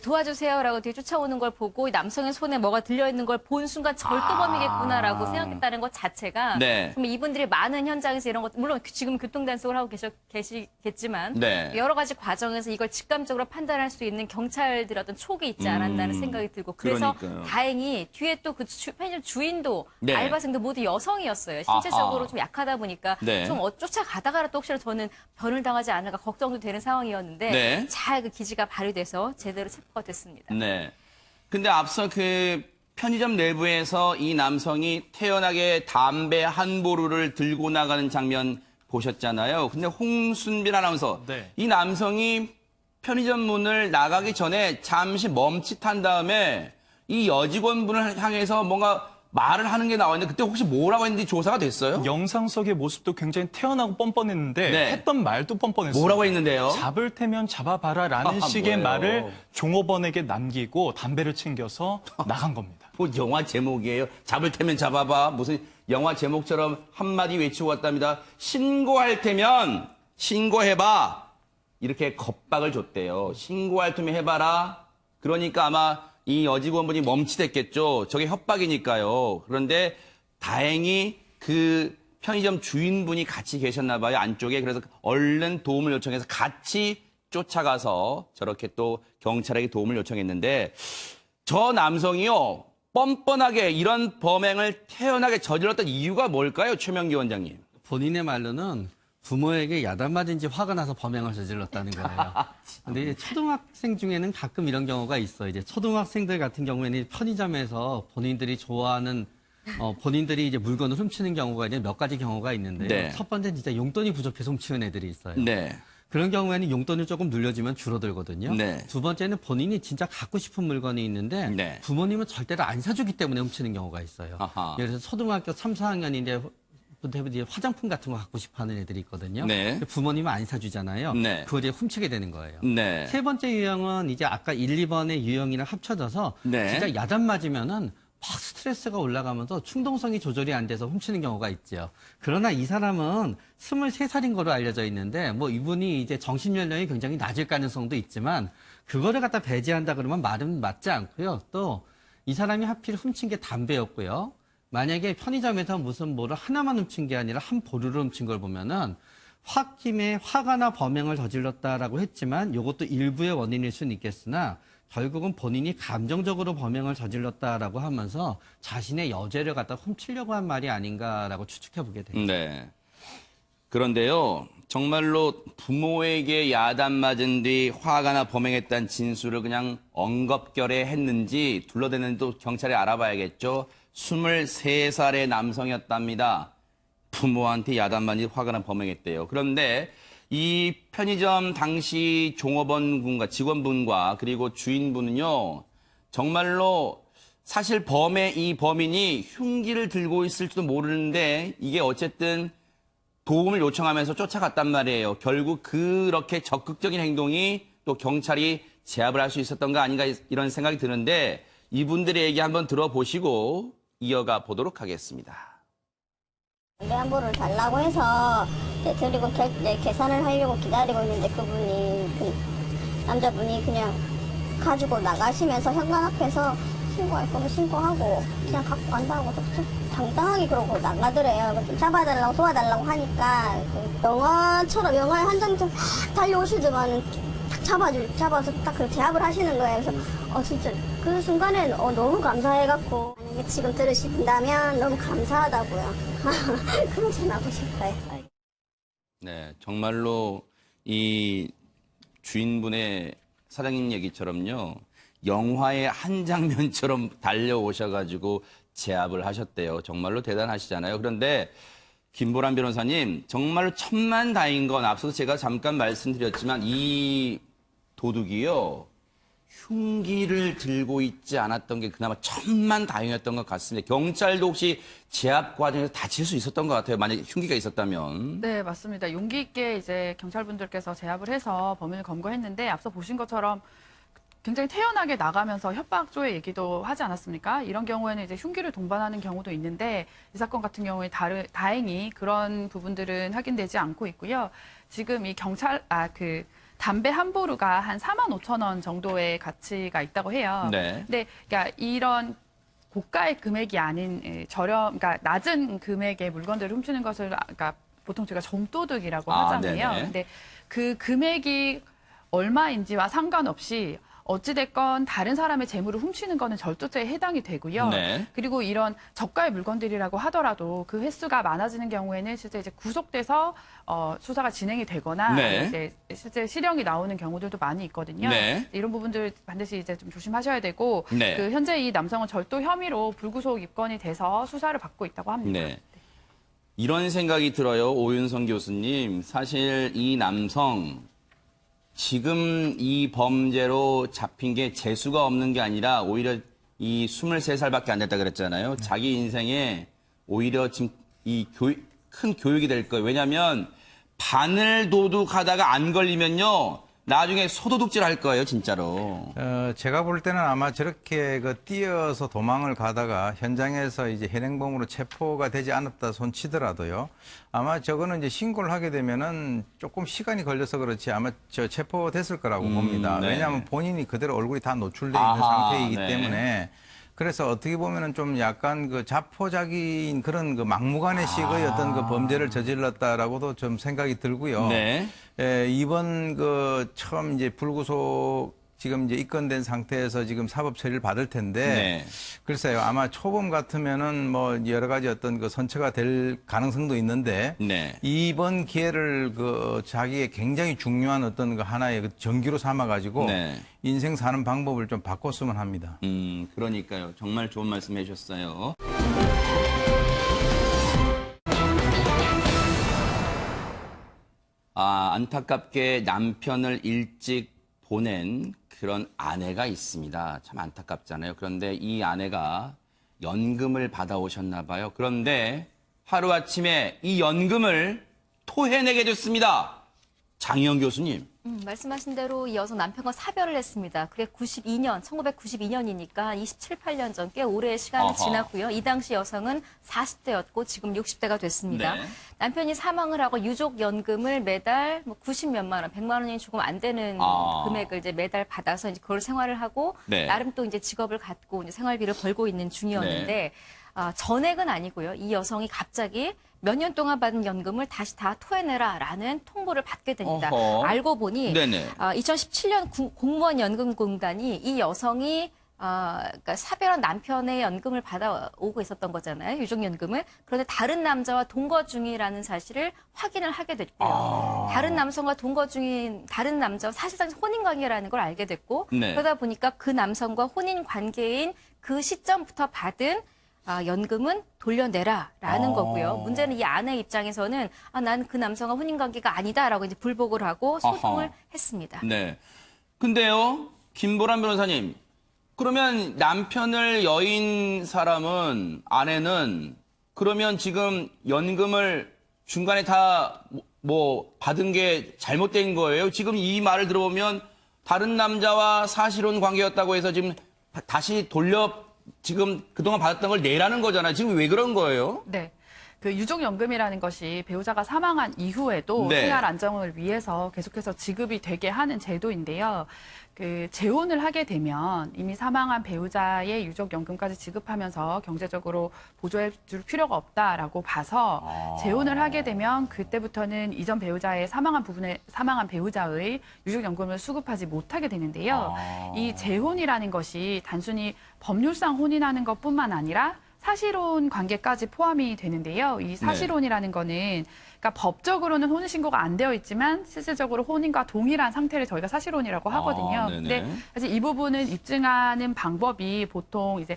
도와주세요라고 뒤에 쫓아오는 걸 보고 이 남성의 손에 뭐가 들려있는 걸 본 순간 절도범이겠구나라고 생각했다는 것 자체가 네. 정말 이분들이 많은 현장에서 이런 것 물론 지금 교통단속을 하고 계시겠지만 네. 여러 가지 과정에서 이걸 직감적으로 판단할 수 있는 경찰들의 어떤 촉이 있지 않았나는 생각이 들고 그래서 그러니까요. 다행히 뒤에 또 그 편의점 주인도 네. 알바생도 모두 여성이었어요. 신체적으로 좀 약하다 보니까 네. 좀 쫓아가다가라도 혹시라도 저는 변을 당하지 않을까 걱정도 되는 상황이었는데 네. 잘 그 기지가 발휘돼서 제대로 체포가 됐습니다. 네. 근데 앞서 편의점 내부에서 이 남성이 태연하게 담배 한 보루를 들고 나가는 장면 보셨잖아요. 근데 홍순빈 아나운서, 네. 이 남성이 편의점 문을 나가기 전에 잠시 멈칫한 다음에 이 여직원분을 향해서 뭔가 말을 하는 게 나왔는데 그때 혹시 뭐라고 했는지 조사가 됐어요? 영상 속의 모습도 굉장히 태연하고 뻔뻔했는데 네. 했던 말도 뻔뻔했어요. 뭐라고 했는데요? 잡을 테면 잡아봐라라는 식의 뭐예요? 말을 종업원에게 남기고 담배를 챙겨서 나간 겁니다. 뭐 영화 제목이에요. 잡을 테면 잡아봐. 무슨 영화 제목처럼 한마디 외치고 왔답니다. 신고할 테면 신고해봐. 이렇게 겁박을 줬대요. 신고할 테면 해봐라. 그러니까 아마 이 여직원분이 멈칫했겠죠. 저게 협박이니까요. 그런데 다행히 그 편의점 주인분이 같이 계셨나 봐요. 안쪽에. 그래서 얼른 도움을 요청해서 같이 쫓아가서 저렇게 또 경찰에게 도움을 요청했는데 저 남성이요. 뻔뻔하게 이런 범행을 태연하게 저질렀던 이유가 뭘까요? 최명기 원장님. 본인의 말로는 부모에게 야단맞은지 화가 나서 범행을 저질렀다는 거예요. 근데 이제 초등학생 중에는 가끔 이런 경우가 있어요. 이제 초등학생들 같은 경우에는 편의점에서 본인들이 좋아하는 본인들이 이제 물건을 훔치는 경우가 이제 몇 가지 경우가 있는데요. 네. 첫 번째는 진짜 용돈이 부족해서 훔치는 애들이 있어요. 네. 그런 경우에는 용돈을 조금 늘려주면 줄어들거든요. 네. 두 번째는 본인이 진짜 갖고 싶은 물건이 있는데 네. 부모님은 절대로 안 사주기 때문에 훔치는 경우가 있어요. 아하. 예를 들어서 초등학교 3, 4학년인데 이제 화장품 같은 거 갖고 싶어하는 애들이 있거든요. 네. 근데 부모님은 안 사주잖아요. 네. 그걸 이제 훔치게 되는 거예요. 네. 세 번째 유형은 이제 아까 1, 2번의 유형이랑 합쳐져서 네. 진짜 야단 맞으면은 막 스트레스가 올라가면서 충동성이 조절이 안 돼서 훔치는 경우가 있죠. 그러나 이 사람은 23살인 거로 알려져 있는데 뭐 이분이 이제 정신 연령이 굉장히 낮을 가능성도 있지만 그거를 갖다 배제한다 그러면 말은 맞지 않고요. 또 이 사람이 하필 훔친 게 담배였고요. 만약에 편의점에서 무슨 뭐를 하나만 훔친 게 아니라 한 보루를 훔친 걸 보면은 홧김에 화가나 범행을 저질렀다라고 했지만 이것도 일부의 원인일 수는 있겠으나 결국은 본인이 감정적으로 범행을 저질렀다라고 하면서 자신의 여죄를 갖다 훔치려고 한 말이 아닌가라고 추측해 보게 됩니다. 네. 그런데요, 정말로 부모에게 야단 맞은 뒤 화가 나 범행했다는 진술을 그냥 엉겁결에 했는지 둘러대는 또 경찰에 알아봐야겠죠. 23살의 남성이었답니다. 부모한테 야단 맞은 뒤 화가 나 범행했대요. 그런데 이 편의점 당시 종업원분과 직원분과 그리고 주인분은요, 정말로 사실 이 범인이 흉기를 들고 있을지도 모르는데 이게 어쨌든 도움을 요청하면서 쫓아갔단 말이에요. 결국 그렇게 적극적인 행동이 또 경찰이 제압을 할 수 있었던 거 아닌가 이런 생각이 드는데 이분들의 얘기 한번 들어보시고 이어가 보도록 하겠습니다. 담배한보를 달라고 해서 드리고 계산을 하려고 기다리고 있는데 그 남자분이 그냥 가지고 나가시면서 현관 앞에서 신고할 거면 신고하고 그냥 갖고 간다고 당당하게 그러고 나가더래요. 잡아달라고 도와달라고 하니까 영화처럼 영화의 한 장면 달려오시더만 잡아서 딱 그 제압을 하시는 거예요. 그래서 진짜 그 순간엔 너무 감사해갖고 만약에 지금 들으신다면 너무 감사하다고요. 그런 전하고 싶어요. 네, 정말로 이 주인분의 사장님 얘기처럼요. 영화의 한 장면처럼 달려오셔가지고 제압을 하셨대요. 정말로 대단하시잖아요. 그런데 김보람 변호사님, 정말로 천만다행인 건 앞서서 제가 잠깐 말씀드렸지만 이 도둑이요. 흉기를 들고 있지 않았던 게 그나마 천만다행이었던 것 같습니다. 경찰도 혹시 제압 과정에서 다칠 수 있었던 것 같아요. 만약에 흉기가 있었다면. 네, 맞습니다. 용기 있게 이제 경찰분들께서 제압을 해서 범인을 검거했는데 앞서 보신 것처럼 굉장히 태연하게 나가면서 협박조의 얘기도 하지 않았습니까? 이런 경우에는 이제 흉기를 동반하는 경우도 있는데 이 사건 같은 경우에 다행히 그런 부분들은 확인되지 않고 있고요. 지금 이 담배 한 보루가 한 45,000원 정도의 가치가 있다고 해요. 네. 근데 그러니까 이런 고가의 금액이 아닌 그러니까 낮은 금액의 물건들을 훔치는 것을 그러니까 보통 저희가 점도둑이라고 하잖아요. 네네. 근데 그 금액이 얼마인지와 상관없이 어찌됐건 다른 사람의 재물을 훔치는 거는 절도죄에 해당이 되고요. 네. 그리고 이런 저가의 물건들이라고 하더라도 그 횟수가 많아지는 경우에는 실제 이제 구속돼서 수사가 진행이 되거나 네. 이제 실제 실형이 나오는 경우들도 많이 있거든요. 네. 이런 부분들 반드시 이제 좀 조심하셔야 되고 네. 그 현재 이 남성은 절도 혐의로 불구속 입건이 돼서 수사를 받고 있다고 합니다. 네. 이런 생각이 들어요. 오윤성 교수님. 사실 이 남성 지금 이 범죄로 잡힌 게 재수가 없는 게 아니라 오히려 이 23살밖에 안 됐다 그랬잖아요. 자기 인생에 오히려 지금 큰 교육이 될 거예요. 왜냐하면 바늘 도둑하다가 안 걸리면요. 나중에 소도둑질 할 거예요, 진짜로. 제가 볼 때는 아마 저렇게 뛰어서 도망을 가다가 현장에서 이제 현행범으로 체포가 되지 않았다 손치더라도요. 아마 저거는 이제 신고를 하게 되면은 조금 시간이 걸려서 그렇지 아마 체포됐을 거라고 봅니다. 네. 왜냐하면 본인이 그대로 얼굴이 다 노출돼 있는 아하, 상태이기 네. 때문에. 그래서 어떻게 보면은 좀 약간 자포자기인 그런 막무가내 식의 어떤 범죄를 저질렀다라고도 좀 생각이 들고요. 네. 이번 처음 이제 불구속 지금 이제 입건된 상태에서 지금 사법 처리를 받을 텐데 네. 글쎄요 아마 초범 같으면은 뭐 여러 가지 어떤 선처가 될 가능성도 있는데 네. 이번 기회를 자기의 굉장히 중요한 어떤 하나의 전기로 삼아가지고 네. 인생 사는 방법을 좀 바꿨으면 합니다. 그러니까요. 정말 좋은 말씀 해주셨어요. 안타깝게 남편을 일찍 보낸 그런 아내가 있습니다. 참 안타깝잖아요. 그런데 이 아내가 연금을 받아오셨나 봐요. 그런데 하루아침에 이 연금을 토해내게 됐습니다. 장희영 교수님. 말씀하신 대로 이 여성 남편과 사별을 했습니다. 그게 1992년이니까 한 27, 8년 전 꽤 오래의 시간이 어허. 지났고요. 이 당시 여성은 40대였고 지금 60대가 됐습니다. 네. 남편이 사망을 하고 유족연금을 매달 뭐 90몇만 원, 100만 원이 조금 안 되는 금액을 이제 매달 받아서 이제 그걸 생활을 하고 네. 나름 또 이제 직업을 갖고 이제 생활비를 벌고 있는 중이었는데 전액은 아니고요. 이 여성이 갑자기 몇 년 동안 받은 연금을 다시 다 토해내라라는 통보를 받게 됩니다. 어허. 알고 보니 네네. 2017년 공무원 연금공단이 이 여성이 그러니까 사별한 남편의 연금을 받아오고 있었던 거잖아요. 유족연금을. 그런데 다른 남자와 동거 중이라는 사실을 확인을 하게 됐고요. 다른 남성과 동거 중인 다른 남자와 사실상 혼인관계라는 걸 알게 됐고 네. 그러다 보니까 그 남성과 혼인관계인 그 시점부터 받은 연금은 돌려내라라는 거고요. 문제는 이 아내 입장에서는 난 그 남성과 혼인관계가 아니다라고 이제 불복을 하고 소송을 아하. 했습니다. 네. 근데요, 김보람 변호사님, 그러면 남편을 여인 사람은, 아내는, 그러면 지금 연금을 중간에 다 뭐 받은 게 잘못된 거예요? 지금 이 말을 들어보면 다른 남자와 사실혼 관계였다고 해서 지금 다시 지금 그동안 받았던 걸 내라는 거잖아요. 지금 왜 그런 거예요? 네. 그 유족연금이라는 것이 배우자가 사망한 이후에도 네. 생활 안정을 위해서 계속해서 지급이 되게 하는 제도인데요. 그 재혼을 하게 되면 이미 사망한 배우자의 유족연금까지 지급하면서 경제적으로 보조해 줄 필요가 없다라고 봐서 재혼을 하게 되면 그때부터는 이전 배우자의 사망한 배우자의 유족연금을 수급하지 못하게 되는데요. 이 재혼이라는 것이 단순히 법률상 혼인하는 것뿐만 아니라 사실혼 관계까지 포함이 되는데요. 이 사실혼이라는 거는 그러니까 법적으로는 혼인신고가 안 되어 있지만 실질적으로 혼인과 동일한 상태를 저희가 사실혼이라고 하거든요. 근데 사실 이 부분은 입증하는 방법이 보통 이제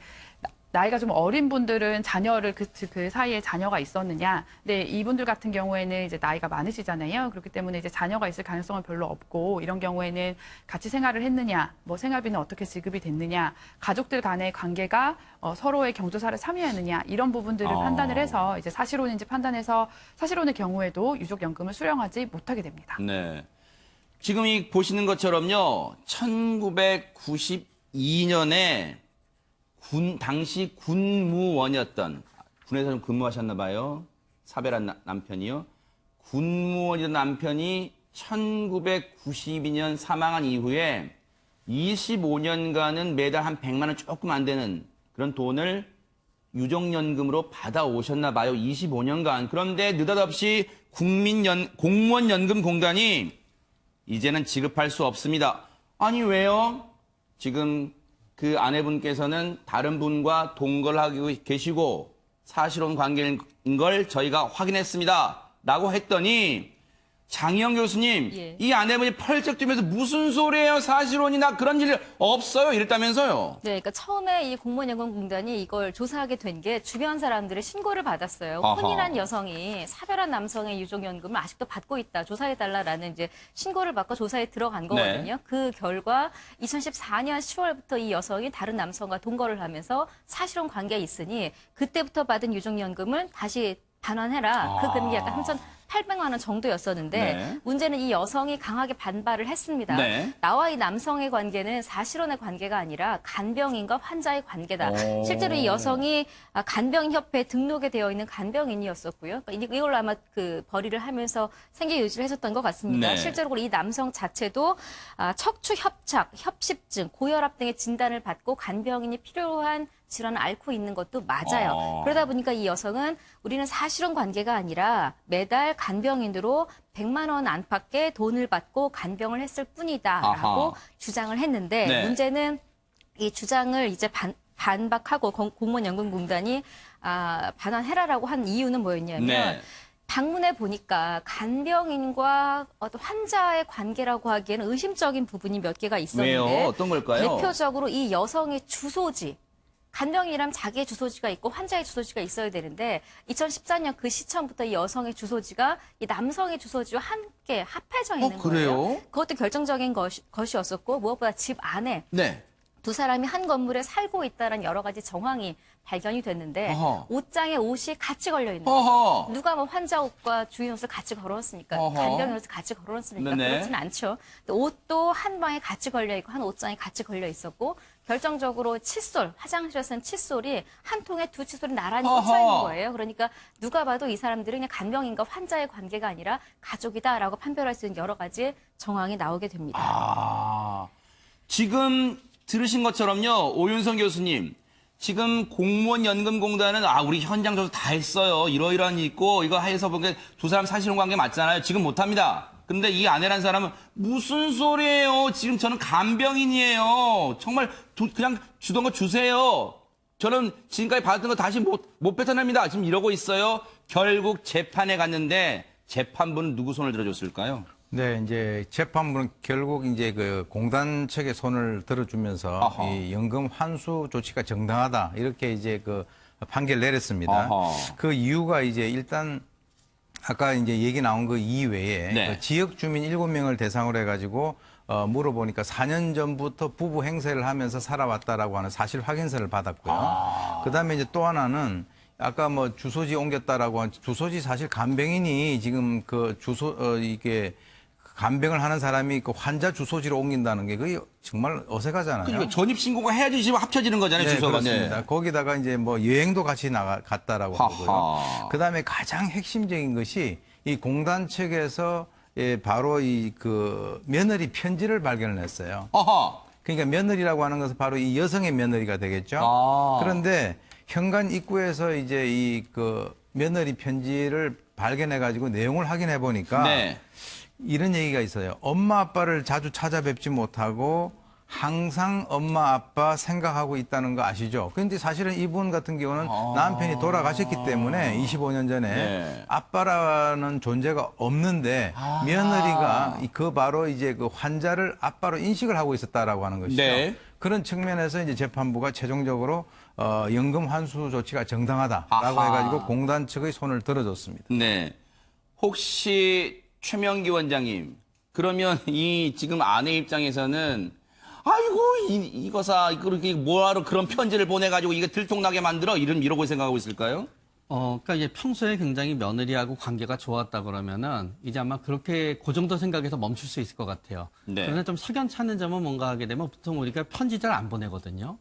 나이가 좀 어린 분들은 자녀를 그 사이에 자녀가 있었느냐. 근데 이분들 같은 경우에는 이제 나이가 많으시잖아요. 그렇기 때문에 이제 자녀가 있을 가능성은 별로 없고 이런 경우에는 같이 생활을 했느냐, 뭐 생활비는 어떻게 지급이 됐느냐, 가족들 간의 관계가 서로의 경조사를 참여했느냐 이런 부분들을 판단을 해서 이제 사실혼인지 판단해서 사실혼의 경우에도 유족연금을 수령하지 못하게 됩니다. 네. 지금 이 보시는 것처럼요, 1992년에 당시 군무원이었던, 군에서 좀 근무하셨나 봐요. 사별한 남편이요. 군무원이던 남편이 1992년 사망한 이후에 25년간은 매달 한 100만 원 조금 안 되는 그런 돈을 유족연금으로 받아오셨나 봐요. 25년간. 그런데 느닷없이 공무원연금공단이 이제는 지급할 수 없습니다. 아니 왜요? 지금 그 아내분께서는 다른 분과 동거를 하고 계시고 사실혼 관계인 걸 저희가 확인했습니다. 라고 했더니 장희영 교수님, 예. 이 아내분이 펄쩍 뛰면서 무슨 소리예요? 사실혼이나 그런 일 없어요. 이랬다면서요. 네, 그러니까 처음에 이 공무원연금공단이 이걸 조사하게 된 게 주변 사람들의 신고를 받았어요. 아하. 혼인한 여성이 사별한 남성의 유족연금을 아직도 받고 있다, 조사해달라라는 이제 신고를 받고 조사에 들어간 거거든요. 그 결과 2014년 10월부터 이 여성이 다른 남성과 동거를 하면서 사실혼 관계에 있으니 그때부터 받은 유족연금을 다시 반환해라. 그 금액이 약간 3,800만 원 정도였었는데 네. 문제는 이 여성이 강하게 반발을 했습니다. 네. 나와 이 남성의 관계는 사실혼의 관계가 아니라 간병인과 환자의 관계다. 오. 실제로 이 여성이 간병협회에 등록에 되어 있는 간병인이었었고요. 그러니까 이걸 아마 그 벌이를 하면서 생계 유지를 했었던 것 같습니다. 네. 실제로 이 남성 자체도 척추 협착, 협심증, 고혈압 등의 진단을 받고 간병인이 필요한 질환을 앓고 있는 것도 맞아요. 그러다 보니까 이 여성은 우리는 사실혼 관계가 아니라 매달 간병인으로 100만 원 안팎의 돈을 받고 간병을 했을 뿐이다라고 아하. 주장을 했는데 네. 문제는 이 주장을 이제 반박하고 공무원연금공단이 반환해라라고 한 이유는 뭐였냐면 네. 방문해 보니까 간병인과 어떤 환자의 관계라고 하기에는 의심적인 부분이 몇 개가 있었는데 왜요? 어떤 걸까요? 대표적으로 이 여성의 주소지, 간병인이라면 자기의 주소지가 있고 환자의 주소지가 있어야 되는데 2014년 그 시점부터 이 여성의 주소지가 이 남성의 주소지와 함께 합해져 있는 그래요? 거예요. 그것도 결정적인 것이었었고 무엇보다 집 안에 네. 두 사람이 한 건물에 살고 있다는 여러 가지 정황이 발견이 됐는데 어허. 옷장에 옷이 같이 걸려 있는 거죠. 어허. 누가 뭐 환자 옷과 주인 옷을 같이 걸어놓습니까? 어허. 간병인 옷을 같이 걸어놓습니까? 네네. 그렇지는 않죠. 옷도 한 방에 같이 걸려 있고 한 옷장에 같이 걸려 있었고 결정적으로 칫솔, 화장실에 쓴 칫솔이 한 통에 두 칫솔이 나란히 꽂혀 있는 어허. 거예요. 그러니까 누가 봐도 이 사람들은 그냥 간병인과 환자의 관계가 아니라 가족이다라고 판별할 수 있는 여러 가지 정황이 나오게 됩니다. 아, 지금 들으신 것처럼요, 오윤성 교수님. 지금 공무원 연금공단은 우리 현장 조사 다 했어요. 이러이러한 일 있고 이거 해서 보니까 두 사람 사실혼관계 맞잖아요. 지금 못합니다. 근데 이 아내란 사람은 무슨 소리예요? 지금 저는 간병인이에요. 정말 그냥 주던 거 주세요. 저는 지금까지 받은 거 다시 못 뱉어냅니다. 지금 이러고 있어요. 결국 재판에 갔는데 재판부는 누구 손을 들어줬을까요? 네, 이제 재판부는 결국 이제 그 공단 측의 손을 들어주면서 어허. 이 연금 환수 조치가 정당하다 이렇게 이제 그 판결 내렸습니다. 어허. 그 이유가 이제 일단 아까 이제 얘기 나온 그 이외에 네. 그 지역 주민 7명을 대상으로 해가지고 물어보니까 4년 전부터 부부 행세를 하면서 살아왔다라고 하는 사실 확인서를 받았고요. 그다음에 이제 또 하나는 아까 뭐 주소지 옮겼다라고 한 주소지 사실 간병인이 지금 그 이게 간병을 하는 사람이 그 환자 주소지로 옮긴다는 게 그게 정말 어색하잖아요. 그러니까 전입신고가 해야지 지금 합쳐지는 거잖아요, 네, 주소가. 그렇습니다. 거기다가 이제 뭐 여행도 같이 갔다라고 하고요. 하하. 그다음에 가장 핵심적인 것이 이 공단 측에서 바로 이 그 며느리 편지를 발견을 했어요. 어허. 그러니까 며느리라고 하는 것은 바로 이 여성의 며느리가 되겠죠. 아. 그런데 현관 입구에서 이제 이 그 며느리 편지를 발견해 가지고 내용을 확인해 보니까 네. 이런 얘기가 있어요. 엄마 아빠를 자주 찾아뵙지 못하고 항상 엄마 아빠 생각하고 있다는 거 아시죠? 그런데 사실은 이분 같은 경우는 남편이 돌아가셨기 때문에 25년 전에 네. 아빠라는 존재가 없는데 며느리가 그 바로 이제 그 환자를 아빠로 인식을 하고 있었다라고 하는 것이죠. 네. 그런 측면에서 이제 재판부가 최종적으로 연금 환수 조치가 정당하다라고 아하. 해가지고 공단 측의 손을 들어줬습니다. 네. 혹시 최명기 원장님, 그러면 이 지금 아내 입장에서는 아이고 이거사 그렇게 뭐하러 그런 편지를 보내가지고 이게 들통나게 만들어 이러고 생각하고 있을까요? 그러니까 이제 평소에 굉장히 며느리하고 관계가 좋았다 그러면은 이제 아마 그렇게 그 정도 생각에서 멈출 수 있을 것 같아요. 네. 그러나 좀 석연치 않은 점은 뭔가 하게 되면 보통 우리가 편지 잘 안 보내거든요.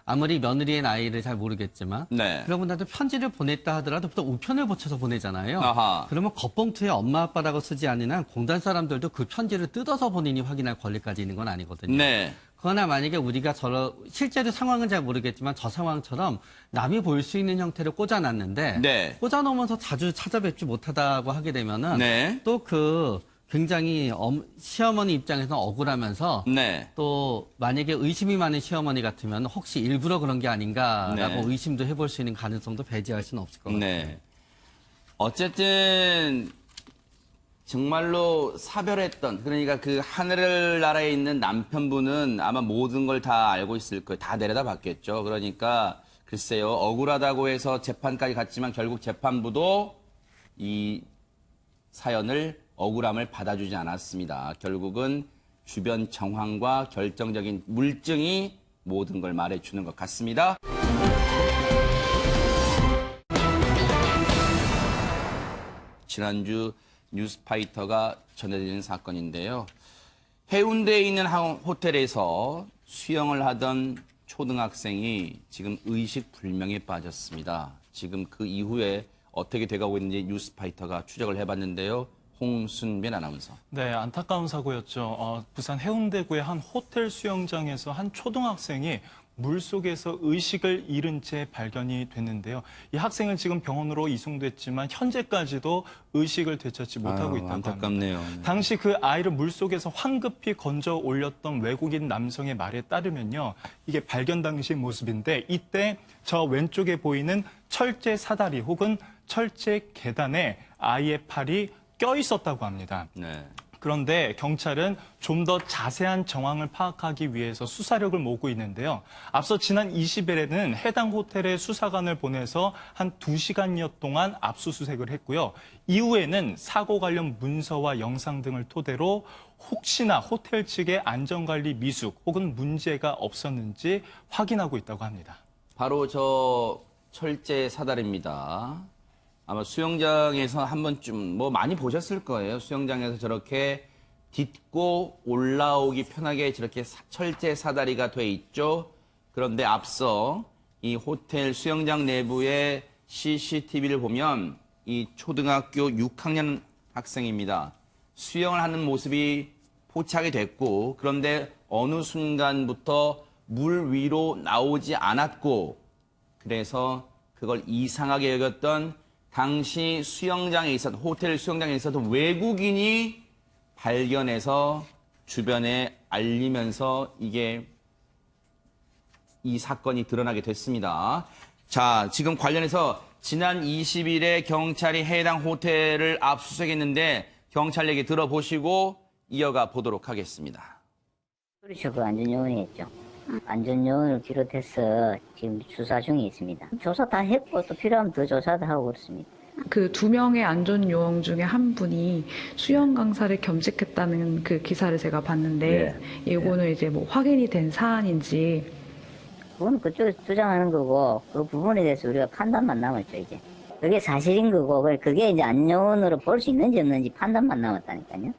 아무리 며느리의 나이를 잘 모르겠지만 네. 그런 분들한테 편지를 보냈다 하더라도 보통 우편을 붙여서 보내잖아요. 아하. 그러면 겉봉투에 엄마 아빠라고 쓰지 않는 한 공단 사람들도 그 편지를 뜯어서 본인이 확인할 권리까지 있는 건 아니거든요. 네. 그러나 만약에 우리가 실제로 상황은 잘 모르겠지만 저 상황처럼 남이 볼 수 있는 형태로 꽂아놨는데 네. 꽂아놓으면서 자주 찾아뵙지 못하다고 하게 되면은 네. 또 그 굉장히 시어머니 입장에서는 억울하면서 네. 또 만약에 의심이 많은 시어머니 같으면 혹시 일부러 그런 게 아닌가라고 네. 의심도 해볼 수 있는 가능성도 배제할 수는 없을 것 같아요. 네. 어쨌든 정말로 사별했던 그러니까 그 하늘나라에 있는 남편분은 아마 모든 걸 다 알고 있을 거예요. 다 내려다 봤겠죠. 그러니까 글쎄요. 억울하다고 해서 재판까지 갔지만 결국 재판부도 이 사연을 억울함을 받아주지 않았습니다. 결국은 주변 정황과 결정적인 물증이 모든 걸 말해주는 것 같습니다. 지난주 뉴스파이터가 전해드리는 사건인데요. 해운대에 있는 한 호텔에서 수영을 하던 초등학생이 지금 의식불명에 빠졌습니다. 지금 그 이후에 어떻게 돼가고 있는지 뉴스파이터가 추적을 해봤는데요. 홍순빈 아나운서. 네, 안타까운 사고였죠. 부산 해운대구의 한 호텔 수영장에서 한 초등학생이 물속에서 의식을 잃은 채 발견이 됐는데요. 이 학생은 지금 병원으로 이송됐지만 현재까지도 의식을 되찾지 못하고 있다고 안타깝네요. 합니다. 당시 그 아이를 물속에서 황급히 건져 올렸던 외국인 남성의 말에 따르면요. 이게 발견 당시 모습인데 이때 저 왼쪽에 보이는 철제 사다리 혹은 철제 계단에 아이의 팔이 껴 있었다고 합니다. 네. 그런데 경찰은 좀 더 자세한 정황을 파악하기 위해서 수사력을 모으고 있는데요. 앞서 지난 20일에는 해당 호텔에 수사관을 보내서 한 2시간여 동안 압수수색을 했고요. 이후에는 사고 관련 문서와 영상 등을 토대로 혹시나 호텔 측의 안전관리 미숙 혹은 문제가 없었는지 확인하고 있다고 합니다. 바로 저 철제 사다리입니다. 아마 수영장에서 한 번쯤 뭐 많이 보셨을 거예요. 수영장에서 저렇게 딛고 올라오기 편하게 저렇게 철제 사다리가 돼 있죠. 그런데 앞서 이 호텔 수영장 내부의 CCTV를 보면 이 초등학교 6학년 학생입니다. 수영을 하는 모습이 포착이 됐고, 그런데 어느 순간부터 물 위로 나오지 않았고, 그래서 그걸 이상하게 여겼던 당시 수영장에 있었던, 호텔 수영장에 있었던 외국인이 발견해서 주변에 알리면서 이 사건이 드러나게 됐습니다. 자, 지금 관련해서 지난 20일에 경찰이 해당 호텔을 압수수색했는데 경찰 얘기 들어보시고 이어가 보도록 하겠습니다. 그렇죠. 그 안전요원이 했죠. 안전요원을 비롯해서 지금 수사 중에 있습니다. 조사 다 했고 또 필요하면 더 조사도 하고 그렇습니다. 그 2명의 안전 요원 중에 한 분이 수영 강사를 겸직했다는 그 기사를 제가 봤는데 이거는 이제 뭐 확인이 된 사안인지. 그건 그쪽에서 주장하는 거고 그 부분에 대해서 우리가 판단만 남았죠 이제. 그게 사실인 거고 그게 이제 안전요원으로 볼 수 있는지 없는지 판단만 남았다니까요.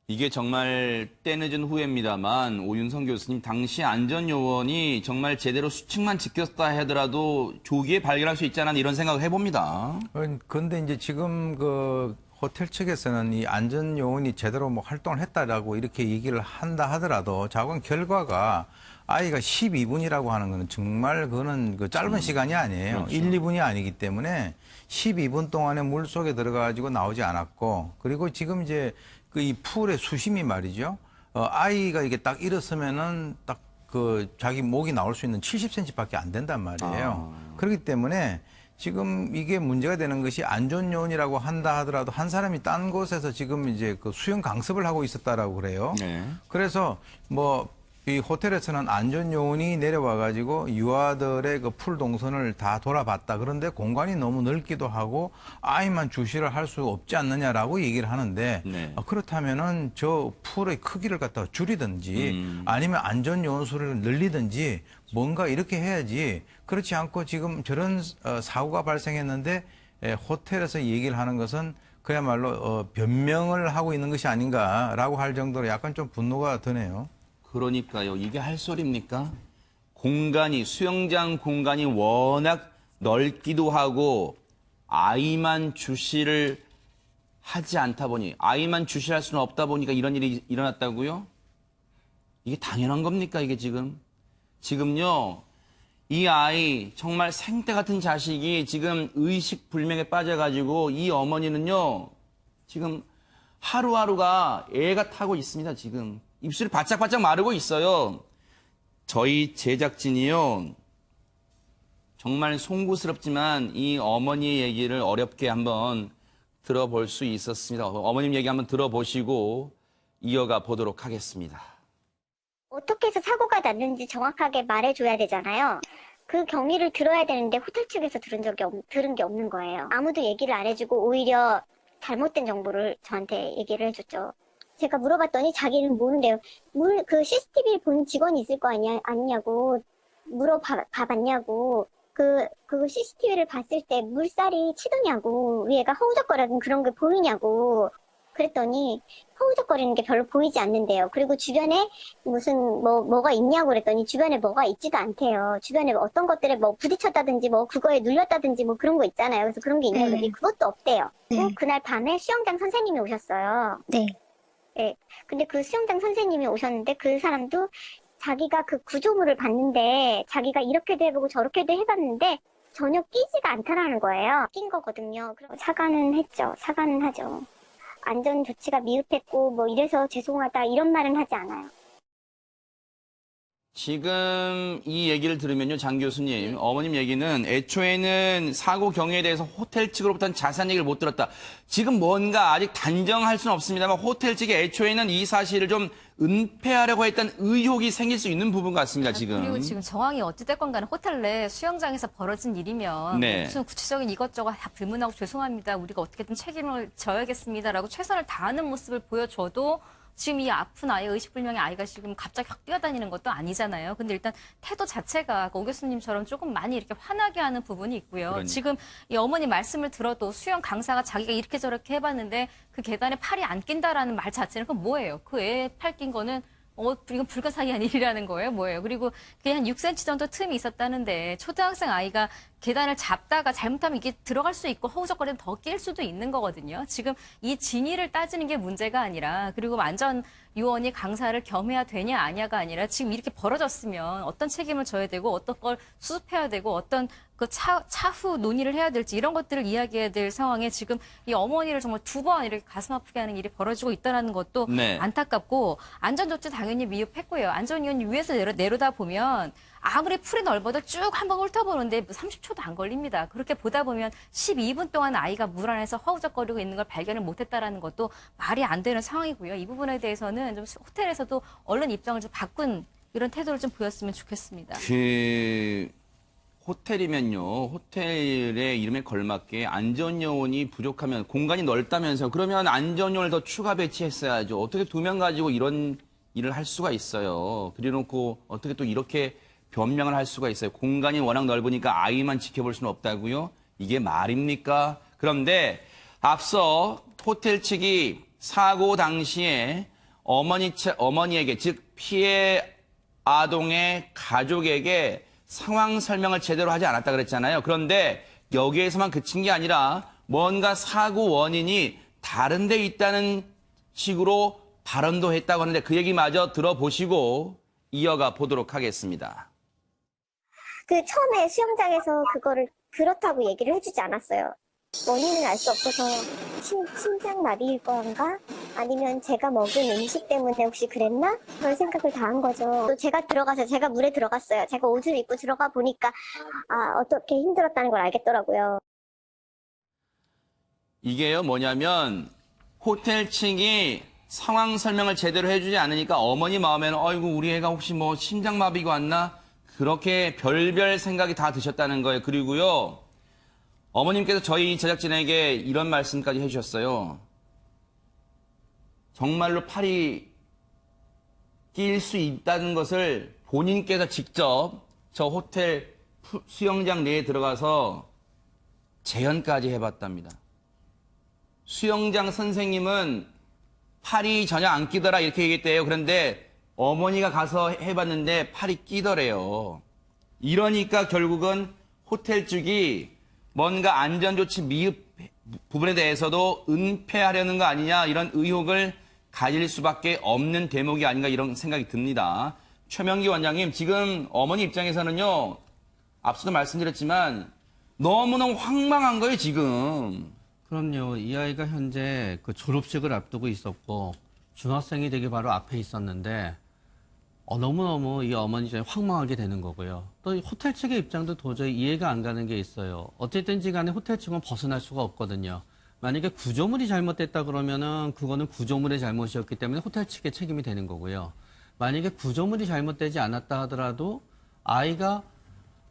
이게 정말 때늦은 후회입니다만 오윤성 교수님 당시 안전요원이 정말 제대로 수칙만 지켰다 하더라도 조기에 발견할 수 있지 않나 이런 생각을 해봅니다. 그런데 이제 지금 그 호텔 측에서는 이 안전요원이 제대로 뭐 활동을 했다라고 이렇게 얘기를 한다 하더라도 자관 결과가 아이가 12분이라고 하는 거는 정말 그거는 그 짧은 시간이 아니에요. 그렇죠. 1, 2분이 아니기 때문에 12분 동안에 물 속에 들어가가지고 나오지 않았고 그리고 지금 이제 그 이 풀의 수심이 말이죠. 아이가 이게 딱 일어서면은 딱 그 자기 목이 나올 수 있는 70cm밖에 안 된단 말이에요. 그렇기 때문에 지금 이게 문제가 되는 것이 안전요원이라고 한다 하더라도 한 사람이 딴 곳에서 지금 이제 그 수영 강습을 하고 있었다라고 그래요. 네. 그래서 뭐 이 호텔에서는 안전요원이 내려와 가지고 유아들의 그 풀 동선을 다 돌아봤다. 그런데 공간이 너무 넓기도 하고 아이만 주시를 할 수 없지 않느냐라고 얘기를 하는데 네. 그렇다면은 저 풀의 크기를 갖다가 줄이든지 아니면 안전요원 수를 늘리든지 뭔가 이렇게 해야지 그렇지 않고 지금 저런 사고가 발생했는데 호텔에서 얘기를 하는 것은 그야말로 변명을 하고 있는 것이 아닌가라고 할 정도로 약간 좀 분노가 드네요. 그러니까요. 이게 할 소리입니까? 공간이, 수영장 공간이 워낙 넓기도 하고 아이만 주시를 하지 않다 보니 아이만 주시할 수는 없다 보니까 이런 일이 일어났다고요? 이게 당연한 겁니까? 이게 지금요. 이 아이 정말 생태 같은 자식이 지금 의식 불명에 빠져가지고 이 어머니는요. 지금 하루하루가 애가 타고 있습니다. 지금. 입술이 바짝바짝 마르고 있어요. 저희 제작진이요. 정말 송구스럽지만 이 어머니의 얘기를 어렵게 한번 들어볼 수 있었습니다. 어머님 얘기 한번 들어보시고 이어가 보도록 하겠습니다. 어떻게 해서 사고가 났는지 정확하게 말해줘야 되잖아요. 그 경위를 들어야 되는데 호텔 측에서 들은 게 없는 거예요. 아무도 얘기를 안 해주고 오히려 잘못된 정보를 저한테 얘기를 해줬죠. 제가 물어봤더니 자기는 모른대요. 그 CCTV를 본 직원이 있을 거 아니냐고 물어봐봤냐고. 그 CCTV를 봤을 때 물살이 치더냐고. 위에가 허우적거리는 그런 게 보이냐고. 그랬더니 허우적거리는 게 별로 보이지 않는데요. 그리고 주변에 무슨 뭐가 있냐고 그랬더니 주변에 뭐가 있지도 않대요. 주변에 어떤 것들에 뭐 부딪혔다든지 뭐 그거에 눌렸다든지 뭐 그런 거 있잖아요. 그래서 그런 게 있냐고 그랬더니 그것도 없대요. 그날 밤에 수영장 선생님이 오셨어요. 네. 네. 근데 그 수영장 선생님이 오셨는데 그 사람도 자기가 그 구조물을 봤는데 자기가 이렇게도 해보고 저렇게도 해봤는데 전혀 끼지가 않다라는 거예요. 낀 거거든요. 그럼 사과는 했죠. 사과는 하죠. 안전 조치가 미흡했고 뭐 이래서 죄송하다 이런 말은 하지 않아요. 지금 이 얘기를 들으면요, 장 교수님, 어머님 얘기는 애초에는 사고 경위에 대해서 호텔 측으로부터는 자세한 얘기를 못 들었다. 지금 뭔가 아직 단정할 수는 없습니다만 호텔 측이 애초에는 이 사실을 좀 은폐하려고 했던 의혹이 생길 수 있는 부분 같습니다, 지금. 그리고 지금 정황이 어찌됐건 간에 호텔 내 수영장에서 벌어진 일이면 네. 무슨 구체적인 이것저것 다 불문하고 죄송합니다. 우리가 어떻게든 책임을 져야겠습니다라고 최선을 다하는 모습을 보여줘도 지금 이 아픈 아이, 의식불명의 아이가 지금 갑자기 확 뛰어다니는 것도 아니잖아요. 근데 일단 태도 자체가 오 교수님처럼 조금 많이 이렇게 화나게 하는 부분이 있고요. 그러니까. 지금 이 어머니 말씀을 들어도 수영 강사가 자기가 이렇게 저렇게 해봤는데 그 계단에 팔이 안 낀다라는 말 자체는 그건 뭐예요? 그 애에 팔 낀 거는 이건 불가사의한 일이라는 거예요? 뭐예요? 그리고 그게 한 6cm 정도 틈이 있었다는데 초등학생 아이가 계단을 잡다가 잘못하면 이게 들어갈 수 있고 허우적거리면 더 낄 수도 있는 거거든요. 지금 이 진위를 따지는 게 문제가 아니라 그리고 안전 요원이 강사를 겸해야 되냐 아냐가 아니라 지금 이렇게 벌어졌으면 어떤 책임을 져야 되고 어떤 걸 수습해야 되고 어떤 그 차후 논의를 해야 될지 이런 것들을 이야기해야 될 상황에 지금 이 어머니를 정말 두 번 이렇게 가슴 아프게 하는 일이 벌어지고 있다는 것도 네. 안타깝고 안전조치 당연히 미흡했고요. 안전위원이 위에서 내려다 보면 아무리 풀이 넓어도 쭉 한번 훑어보는데 30초도 안 걸립니다. 그렇게 보다 보면 12분 동안 아이가 물 안에서 허우적거리고 있는 걸 발견을 못했다라는 것도 말이 안 되는 상황이고요. 이 부분에 대해서는 좀 호텔에서도 얼른 입장을 좀 바꾼 이런 태도를 좀 보였으면 좋겠습니다. 호텔이면요, 호텔의 이름에 걸맞게 안전요원이 부족하면 공간이 넓다면서요. 그러면 안전요원을 더 추가 배치했어야죠. 어떻게 2명 가지고 이런 일을 할 수가 있어요. 그래놓고 어떻게 또 이렇게 변명을 할 수가 있어요. 공간이 워낙 넓으니까 아이만 지켜볼 수는 없다고요? 이게 말입니까? 그런데 앞서 호텔 측이 사고 당시에 어머니에게, 즉 피해 아동의 가족에게 상황 설명을 제대로 하지 않았다 그랬잖아요. 그런데 여기에서만 그친 게 아니라 뭔가 사고 원인이 다른 데 있다는 식으로 발언도 했다고 하는데 그 얘기마저 들어보시고 이어가 보도록 하겠습니다. 그 처음에 수영장에서 그거를 그렇다고 얘기를 해주지 않았어요. 원인은 알 수 없어서 심장마비일 건가? 아니면 제가 먹은 음식 때문에 혹시 그랬나? 그런 생각을 다 한 거죠. 또 제가 물에 들어갔어요. 제가 옷을 입고 들어가 보니까 어떻게 힘들었다는 걸 알겠더라고요. 이게요, 뭐냐면 호텔 측이 상황 설명을 제대로 해주지 않으니까 어머니 마음에는 어이구 우리 애가 혹시 뭐 심장마비가 왔나? 그렇게 별별 생각이 다 드셨다는 거예요. 그리고요, 어머님께서 저희 제작진에게 이런 말씀까지 해주셨어요. 정말로 팔이 낄 수 있다는 것을 본인께서 직접 저 호텔 수영장 내에 들어가서 재현까지 해봤답니다. 수영장 선생님은 팔이 전혀 안 끼더라 이렇게 얘기했대요. 그런데 어머니가 가서 해봤는데 팔이 끼더래요. 이러니까 결국은 호텔 측이 뭔가 안전조치 미흡 부분에 대해서도 은폐하려는 거 아니냐 이런 의혹을 가질 수밖에 없는 대목이 아닌가 이런 생각이 듭니다. 최명기 원장님, 지금 어머니 입장에서는요, 앞서도 말씀드렸지만 너무너무 황망한 거예요, 지금. 그럼요. 이 아이가 현재 그 졸업식을 앞두고 있었고 중학생이 되기 바로 앞에 있었는데 너무너무 이 어머니 좀 황망하게 되는 거고요. 또 호텔 측의 입장도 도저히 이해가 안 가는 게 있어요. 어쨌든지 간에 호텔 측은 벗어날 수가 없거든요. 만약에 구조물이 잘못됐다 그러면은 그거는 구조물의 잘못이었기 때문에 호텔 측의 책임이 되는 거고요. 만약에 구조물이 잘못되지 않았다 하더라도 아이가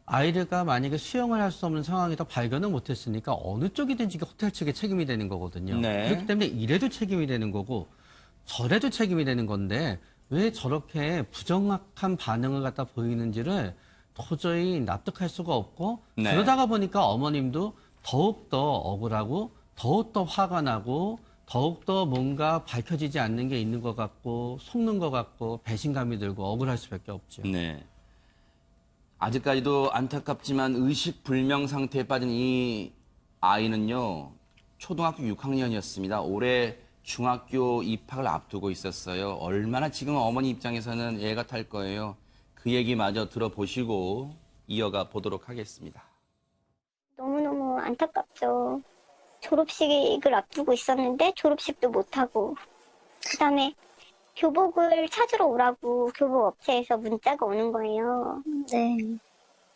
만약에 수영을 할 수 없는 상황에서 발견을 못했으니까 어느 쪽이든지 호텔 측의 책임이 되는 거거든요. 네. 그렇기 때문에 이래도 책임이 되는 거고 저래도 책임이 되는 건데 왜 저렇게 부정확한 반응을 갖다 보이는지를 도저히 납득할 수가 없고 네. 그러다가 보니까 어머님도 더욱더 억울하고 더욱더 화가 나고 더욱더 뭔가 밝혀지지 않는 게 있는 것 같고 속는 것 같고 배신감이 들고 억울할 수밖에 없죠. 네. 아직까지도 안타깝지만 의식불명 상태에 빠진 이 아이는요, 초등학교 6학년이었습니다. 올해 중학교 입학을 앞두고 있었어요. 얼마나 지금 어머니 입장에서는 애가 탈 거예요. 그 얘기마저 들어보시고 이어가 보도록 하겠습니다. 너무너무 안타깝죠. 졸업식을 앞두고 있었는데 졸업식도 못하고 그다음에 교복을 찾으러 오라고 교복 업체에서 문자가 오는 거예요. 네.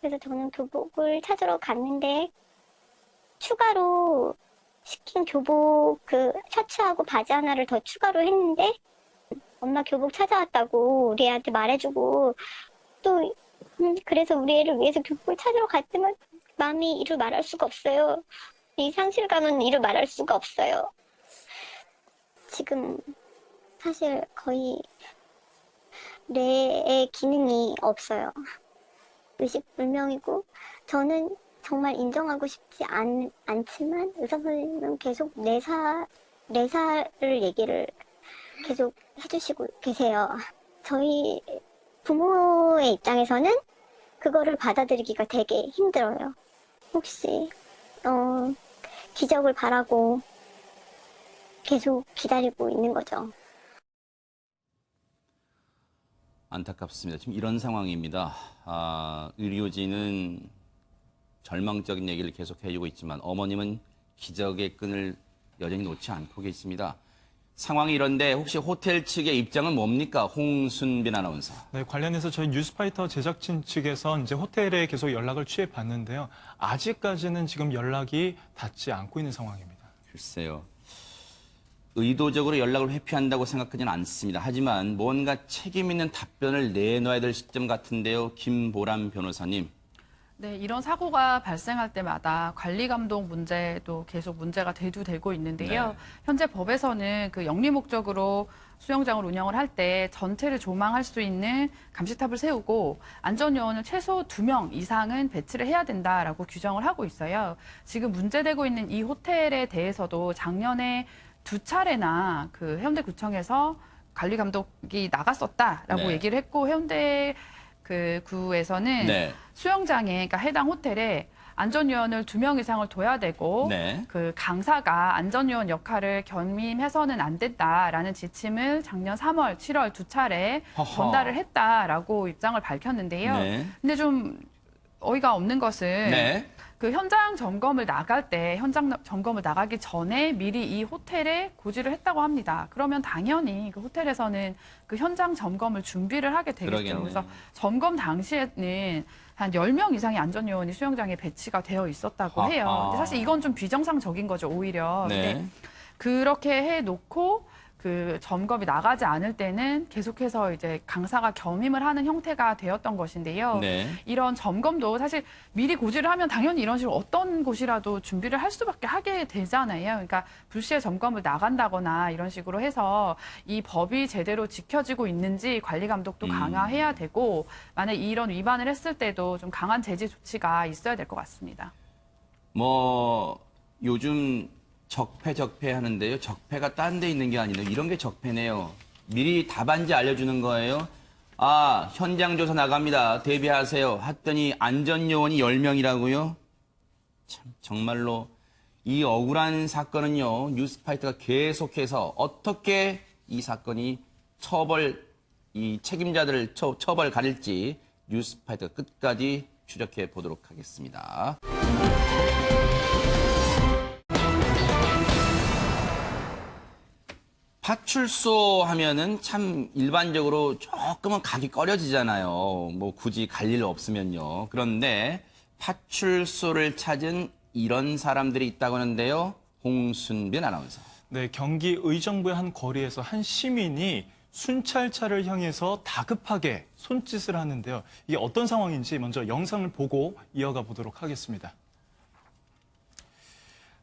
그래서 저는 교복을 찾으러 갔는데 추가로 시킨 교복 그 셔츠하고 바지 하나를 더 추가로 했는데 엄마 교복 찾아왔다고 우리 애한테 말해주고 또 그래서 우리 애를 위해서 교복을 찾으러 갔지만 마음이 이루 말할 수가 없어요. 이 상실감은 이루 말할 수가 없어요. 지금 사실 거의 뇌의 기능이 없어요. 의식불명이고 저는 정말 인정하고 싶지 않지만 의사 선생님은 계속 내 살을 얘기를 계속 해주시고 계세요. 저희 부모의 입장에서는 그거를 받아들이기가 되게 힘들어요. 혹시 기적을 바라고 계속 기다리고 있는 거죠. 안타깝습니다. 지금 이런 상황입니다. 의료진은 절망적인 얘기를 계속 해주고 있지만 어머님은 기적의 끈을 여전히 놓지 않고 계십니다. 상황이 이런데 혹시 호텔 측의 입장은 뭡니까? 홍순빈 아나운서. 네, 관련해서 저희 뉴스파이터 제작진 측에서 이제 호텔에 계속 연락을 취해 봤는데요. 아직까지는 지금 연락이 닿지 않고 있는 상황입니다. 글쎄요. 의도적으로 연락을 회피한다고 생각하지는 않습니다. 하지만 뭔가 책임 있는 답변을 내놔야 될 시점 같은데요. 김보람 변호사님. 네, 이런 사고가 발생할 때마다 관리 감독 문제도 계속 문제가 대두되고 있는데요. 네. 현재 법에서는 그 영리 목적으로 수영장을 운영을 할 때 전체를 조망할 수 있는 감시탑을 세우고 안전요원을 최소 2명 이상은 배치를 해야 된다라고 규정을 하고 있어요. 지금 문제되고 있는 이 호텔에 대해서도 작년에 2차례나 그 해운대구청에서 관리 감독이 나갔었다라고 네. 얘기를 했고 해운대 그 구에서는 네. 수영장에 그러니까 해당 호텔에 안전요원을 2명 이상을 둬야 되고 네. 그 강사가 안전요원 역할을 겸임해서는 안 된다라는 지침을 작년 3월, 7월 2차례 허허. 전달을 했다라고 입장을 밝혔는데요. 네. 근데 좀 어이가 없는 것은 네. 그 현장 점검을 나갈 때 현장 점검을 나가기 전에 미리 이 호텔에 고지를 했다고 합니다. 그러면 당연히 그 호텔에서는 그 현장 점검을 준비를 하게 되겠죠. 그러겠네요. 그래서 점검 당시에는 한 10명 이상의 안전요원이 수영장에 배치가 되어 있었다고 아하. 해요. 근데 사실 이건 좀 비정상적인 거죠, 오히려. 네. 근데 그렇게 해놓고 그 점검이 나가지 않을 때는 계속해서 이제 강사가 겸임을 하는 형태가 되었던 것인데요. 네. 이런 점검도 사실 미리 고지를 하면 당연히 이런 식으로 어떤 곳이라도 준비를 할 수밖에 하게 되잖아요. 그러니까 불시에 점검을 나간다거나 이런 식으로 해서 이 법이 제대로 지켜지고 있는지 관리 감독도 강화해야 되고 만약 이런 위반을 했을 때도 좀 강한 제재 조치가 있어야 될 것 같습니다. 뭐 요즘 적폐 하는데요. 적폐가 딴 데 있는 게 아니라 이런 게 적폐네요. 미리 답안지 알려주는 거예요. 아, 현장 조사 나갑니다. 대비하세요. 했더니 안전요원이 10명이라고요? 참 정말로 이 억울한 사건은요. 뉴스파이터가 계속해서 어떻게 이 사건이 이 책임자들을 처벌 가릴지 뉴스파이터가 끝까지 추적해 보도록 하겠습니다. 파출소 하면은 참 일반적으로 조금은 가기 꺼려지잖아요. 뭐 굳이 갈 일 없으면요. 그런데 파출소를 찾은 이런 사람들이 있다고 하는데요. 홍순빈 아나운서. 네, 경기 의정부의 한 거리에서 한 시민이 순찰차를 향해서 다급하게 손짓을 하는데요. 이게 어떤 상황인지 먼저 영상을 보고 이어가 보도록 하겠습니다.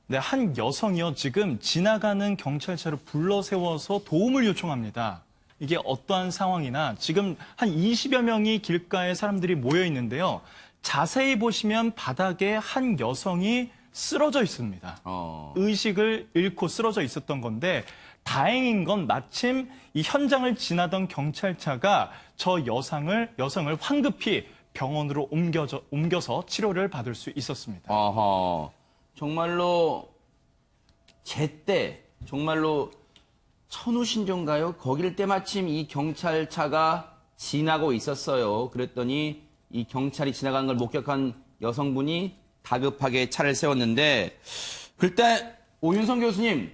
네, 한 여성이요. 지금 지나가는 경찰차를 불러 세워서 도움을 요청합니다. 이게 어떠한 상황이나 지금 한 20여 명이 길가에 사람들이 모여 있는데요. 자세히 보시면 바닥에 한 여성이 쓰러져 있습니다. 의식을 잃고 쓰러져 있었던 건데 다행인 건 마침 이 현장을 지나던 경찰차가 저 여성을 황급히 병원으로 옮겨서 치료를 받을 수 있었습니다. 정말로 제때 정말로 천우신조인가요? 거길 때마침 이 경찰차가 지나고 있었어요. 그랬더니 이 경찰이 지나간 걸 목격한 여성분이 다급하게 차를 세웠는데 그때 오윤성 교수님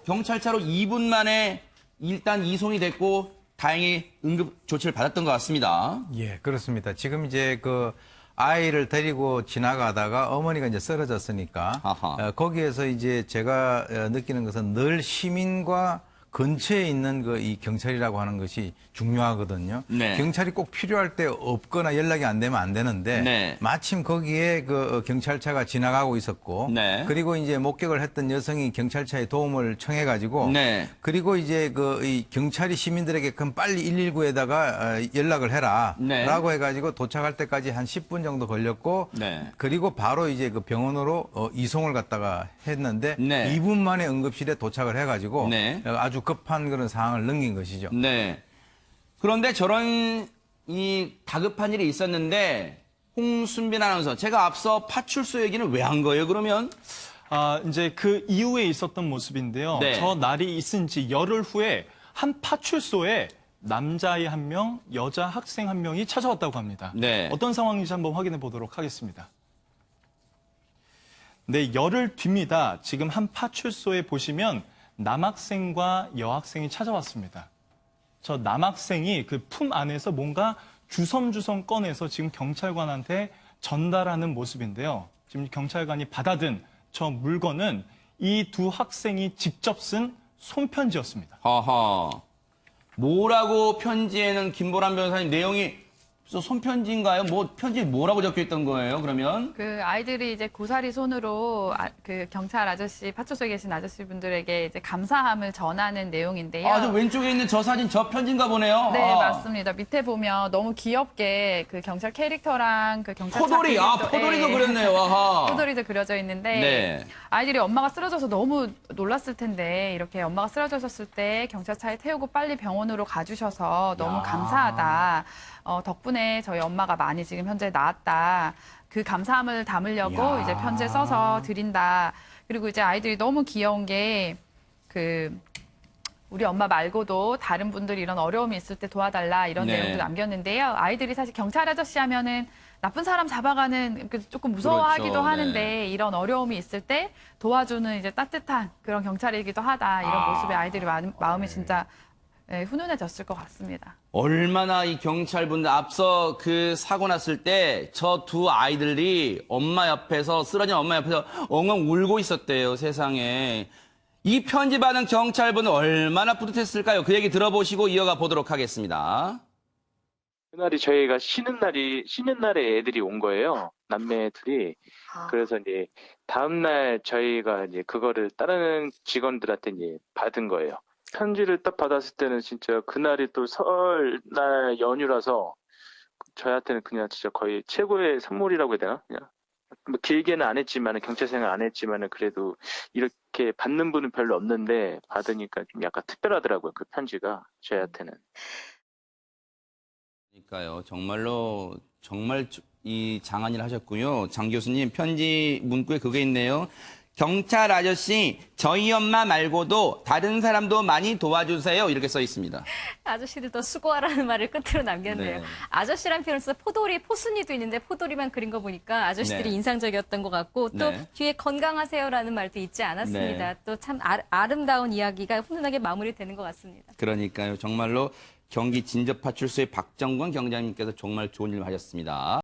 경찰차로 2분 만에 일단 이송이 됐고 다행히 응급 조치를 받았던 것 같습니다. 예, 그렇습니다. 지금 이제 그 아이를 데리고 지나가다가 어머니가 이제 쓰러졌으니까 거기에서 이제 제가 느끼는 것은 늘 시민과 근처에 있는 그 이 경찰이라고 하는 것이 중요하거든요. 네. 경찰이 꼭 필요할 때 없거나 연락이 안 되면 안 되는데 네. 마침 거기에 그 경찰차가 지나가고 있었고 네. 그리고 이제 목격을 했던 여성이 경찰차에 도움을 청해 가지고 네. 그리고 이제 그 이 경찰이 시민들에게 그럼 빨리 119에다가 연락을 해라 네. 라고 해 가지고 도착할 때까지 한 10분 정도 걸렸고 네. 그리고 바로 이제 그 병원으로 이송을 갖다가 했는데 네. 2분 만에 응급실에 도착을 해 가지고 네. 아주 급한 그런 상황을 넘긴 것이죠. 네. 그런데 저런 이 다급한 일이 있었는데 홍순빈 아나운서, 제가 앞서 파출소 얘기는 왜 한 거예요, 그러면? 이제 그 이후에 있었던 모습인데요. 네. 저 날이 있은 지 열흘 후에 한 파출소에 남자아이 1명, 여자 학생 1명이 찾아왔다고 합니다. 네. 어떤 상황인지 한번 확인해 보도록 하겠습니다. 네, 열흘 뒤입니다. 지금 한 파출소에 보시면 남학생과 여학생이 찾아왔습니다. 저 남학생이 그 품 안에서 뭔가 주섬주섬 꺼내서 지금 경찰관한테 전달하는 모습인데요. 지금 경찰관이 받아든 저 물건은 이 두 학생이 직접 쓴 손편지였습니다. 하하. 뭐라고 편지에는 김보람 변호사님 내용이 손편지인가요? 뭐 편지 뭐라고 적혀 있던 거예요? 그러면 그 아이들이 이제 고사리 손으로 그 경찰 아저씨, 파출소에 계신 아저씨 분들에게 이제 감사함을 전하는 내용인데요. 저 왼쪽에 있는 저 사진 저 편지인가 보네요. 네, 맞습니다. 밑에 보면 너무 귀엽게 그 경찰 캐릭터랑 그 경찰 포도리, 포도리도 그렸네요. 아하. 포도리도 그려져 있는데 네. 아이들이 엄마가 쓰러져서 너무 놀랐을 텐데 이렇게 엄마가 쓰러졌을 때 경찰차에 태우고 빨리 병원으로 가주셔서 너무 감사하다. 덕분에 저희 엄마가 많이 지금 현재 나았다. 그 감사함을 담으려고 이제 편지에 써서 드린다. 그리고 이제 아이들이 너무 귀여운 게 우리 엄마 말고도 다른 분들이 이런 어려움이 있을 때 도와달라 이런 네. 내용도 남겼는데요. 아이들이 사실 경찰 아저씨 하면은 나쁜 사람 잡아가는 조금 무서워하기도 그렇죠. 하는데 네. 이런 어려움이 있을 때 도와주는 이제 따뜻한 그런 경찰이기도 하다. 이런 모습에 아이들이 마음이 진짜 훈훈해졌을 것 같습니다. 얼마나 이 경찰분들 앞서 그 사고 났을 때 저 두 아이들이 엄마 옆에서 쓰러진 엄마 옆에서 엉엉 울고 있었대요. 세상에. 이 편지 받은 경찰분은 얼마나 뿌듯했을까요? 그 얘기 들어보시고 이어가 보도록 하겠습니다. 그날이 저희가 쉬는 날에 애들이 온 거예요. 남매 둘이. 그래서 이제 다음날 저희가 이제 그거를 다른 직원들한테 이제 받은 거예요. 편지를 딱 받았을 때는 진짜 그날이 또 설날 연휴라서 저희한테는 그냥 진짜 거의 최고의 선물이라고 해야 되나? 그냥 뭐 길게는 안 했지만은 경찰 생활 안 했지만은 그래도 이렇게 받는 분은 별로 없는데 받으니까 좀 약간 특별하더라고요. 그 편지가 저희한테는. 그러니까요. 정말로 정말 이 장한일 하셨고요. 장 교수님 편지 문구에 그게 있네요. 경찰 아저씨, 저희 엄마 말고도 다른 사람도 많이 도와주세요. 이렇게 써 있습니다. 아저씨들 더 수고하라는 말을 끝으로 남겼네요. 네. 아저씨란 표현을 써서 포도리도 있는데 포도리만 그린 거 보니까 아저씨들이 네. 인상적이었던 것 같고 또 네. 뒤에 건강하세요라는 말도 잊지 않았습니다. 네. 또 참 아름다운 이야기가 훈훈하게 마무리되는 것 같습니다. 그러니까요. 정말로 경기 진접파출소의 박정권 경장님께서 정말 좋은 일 하셨습니다.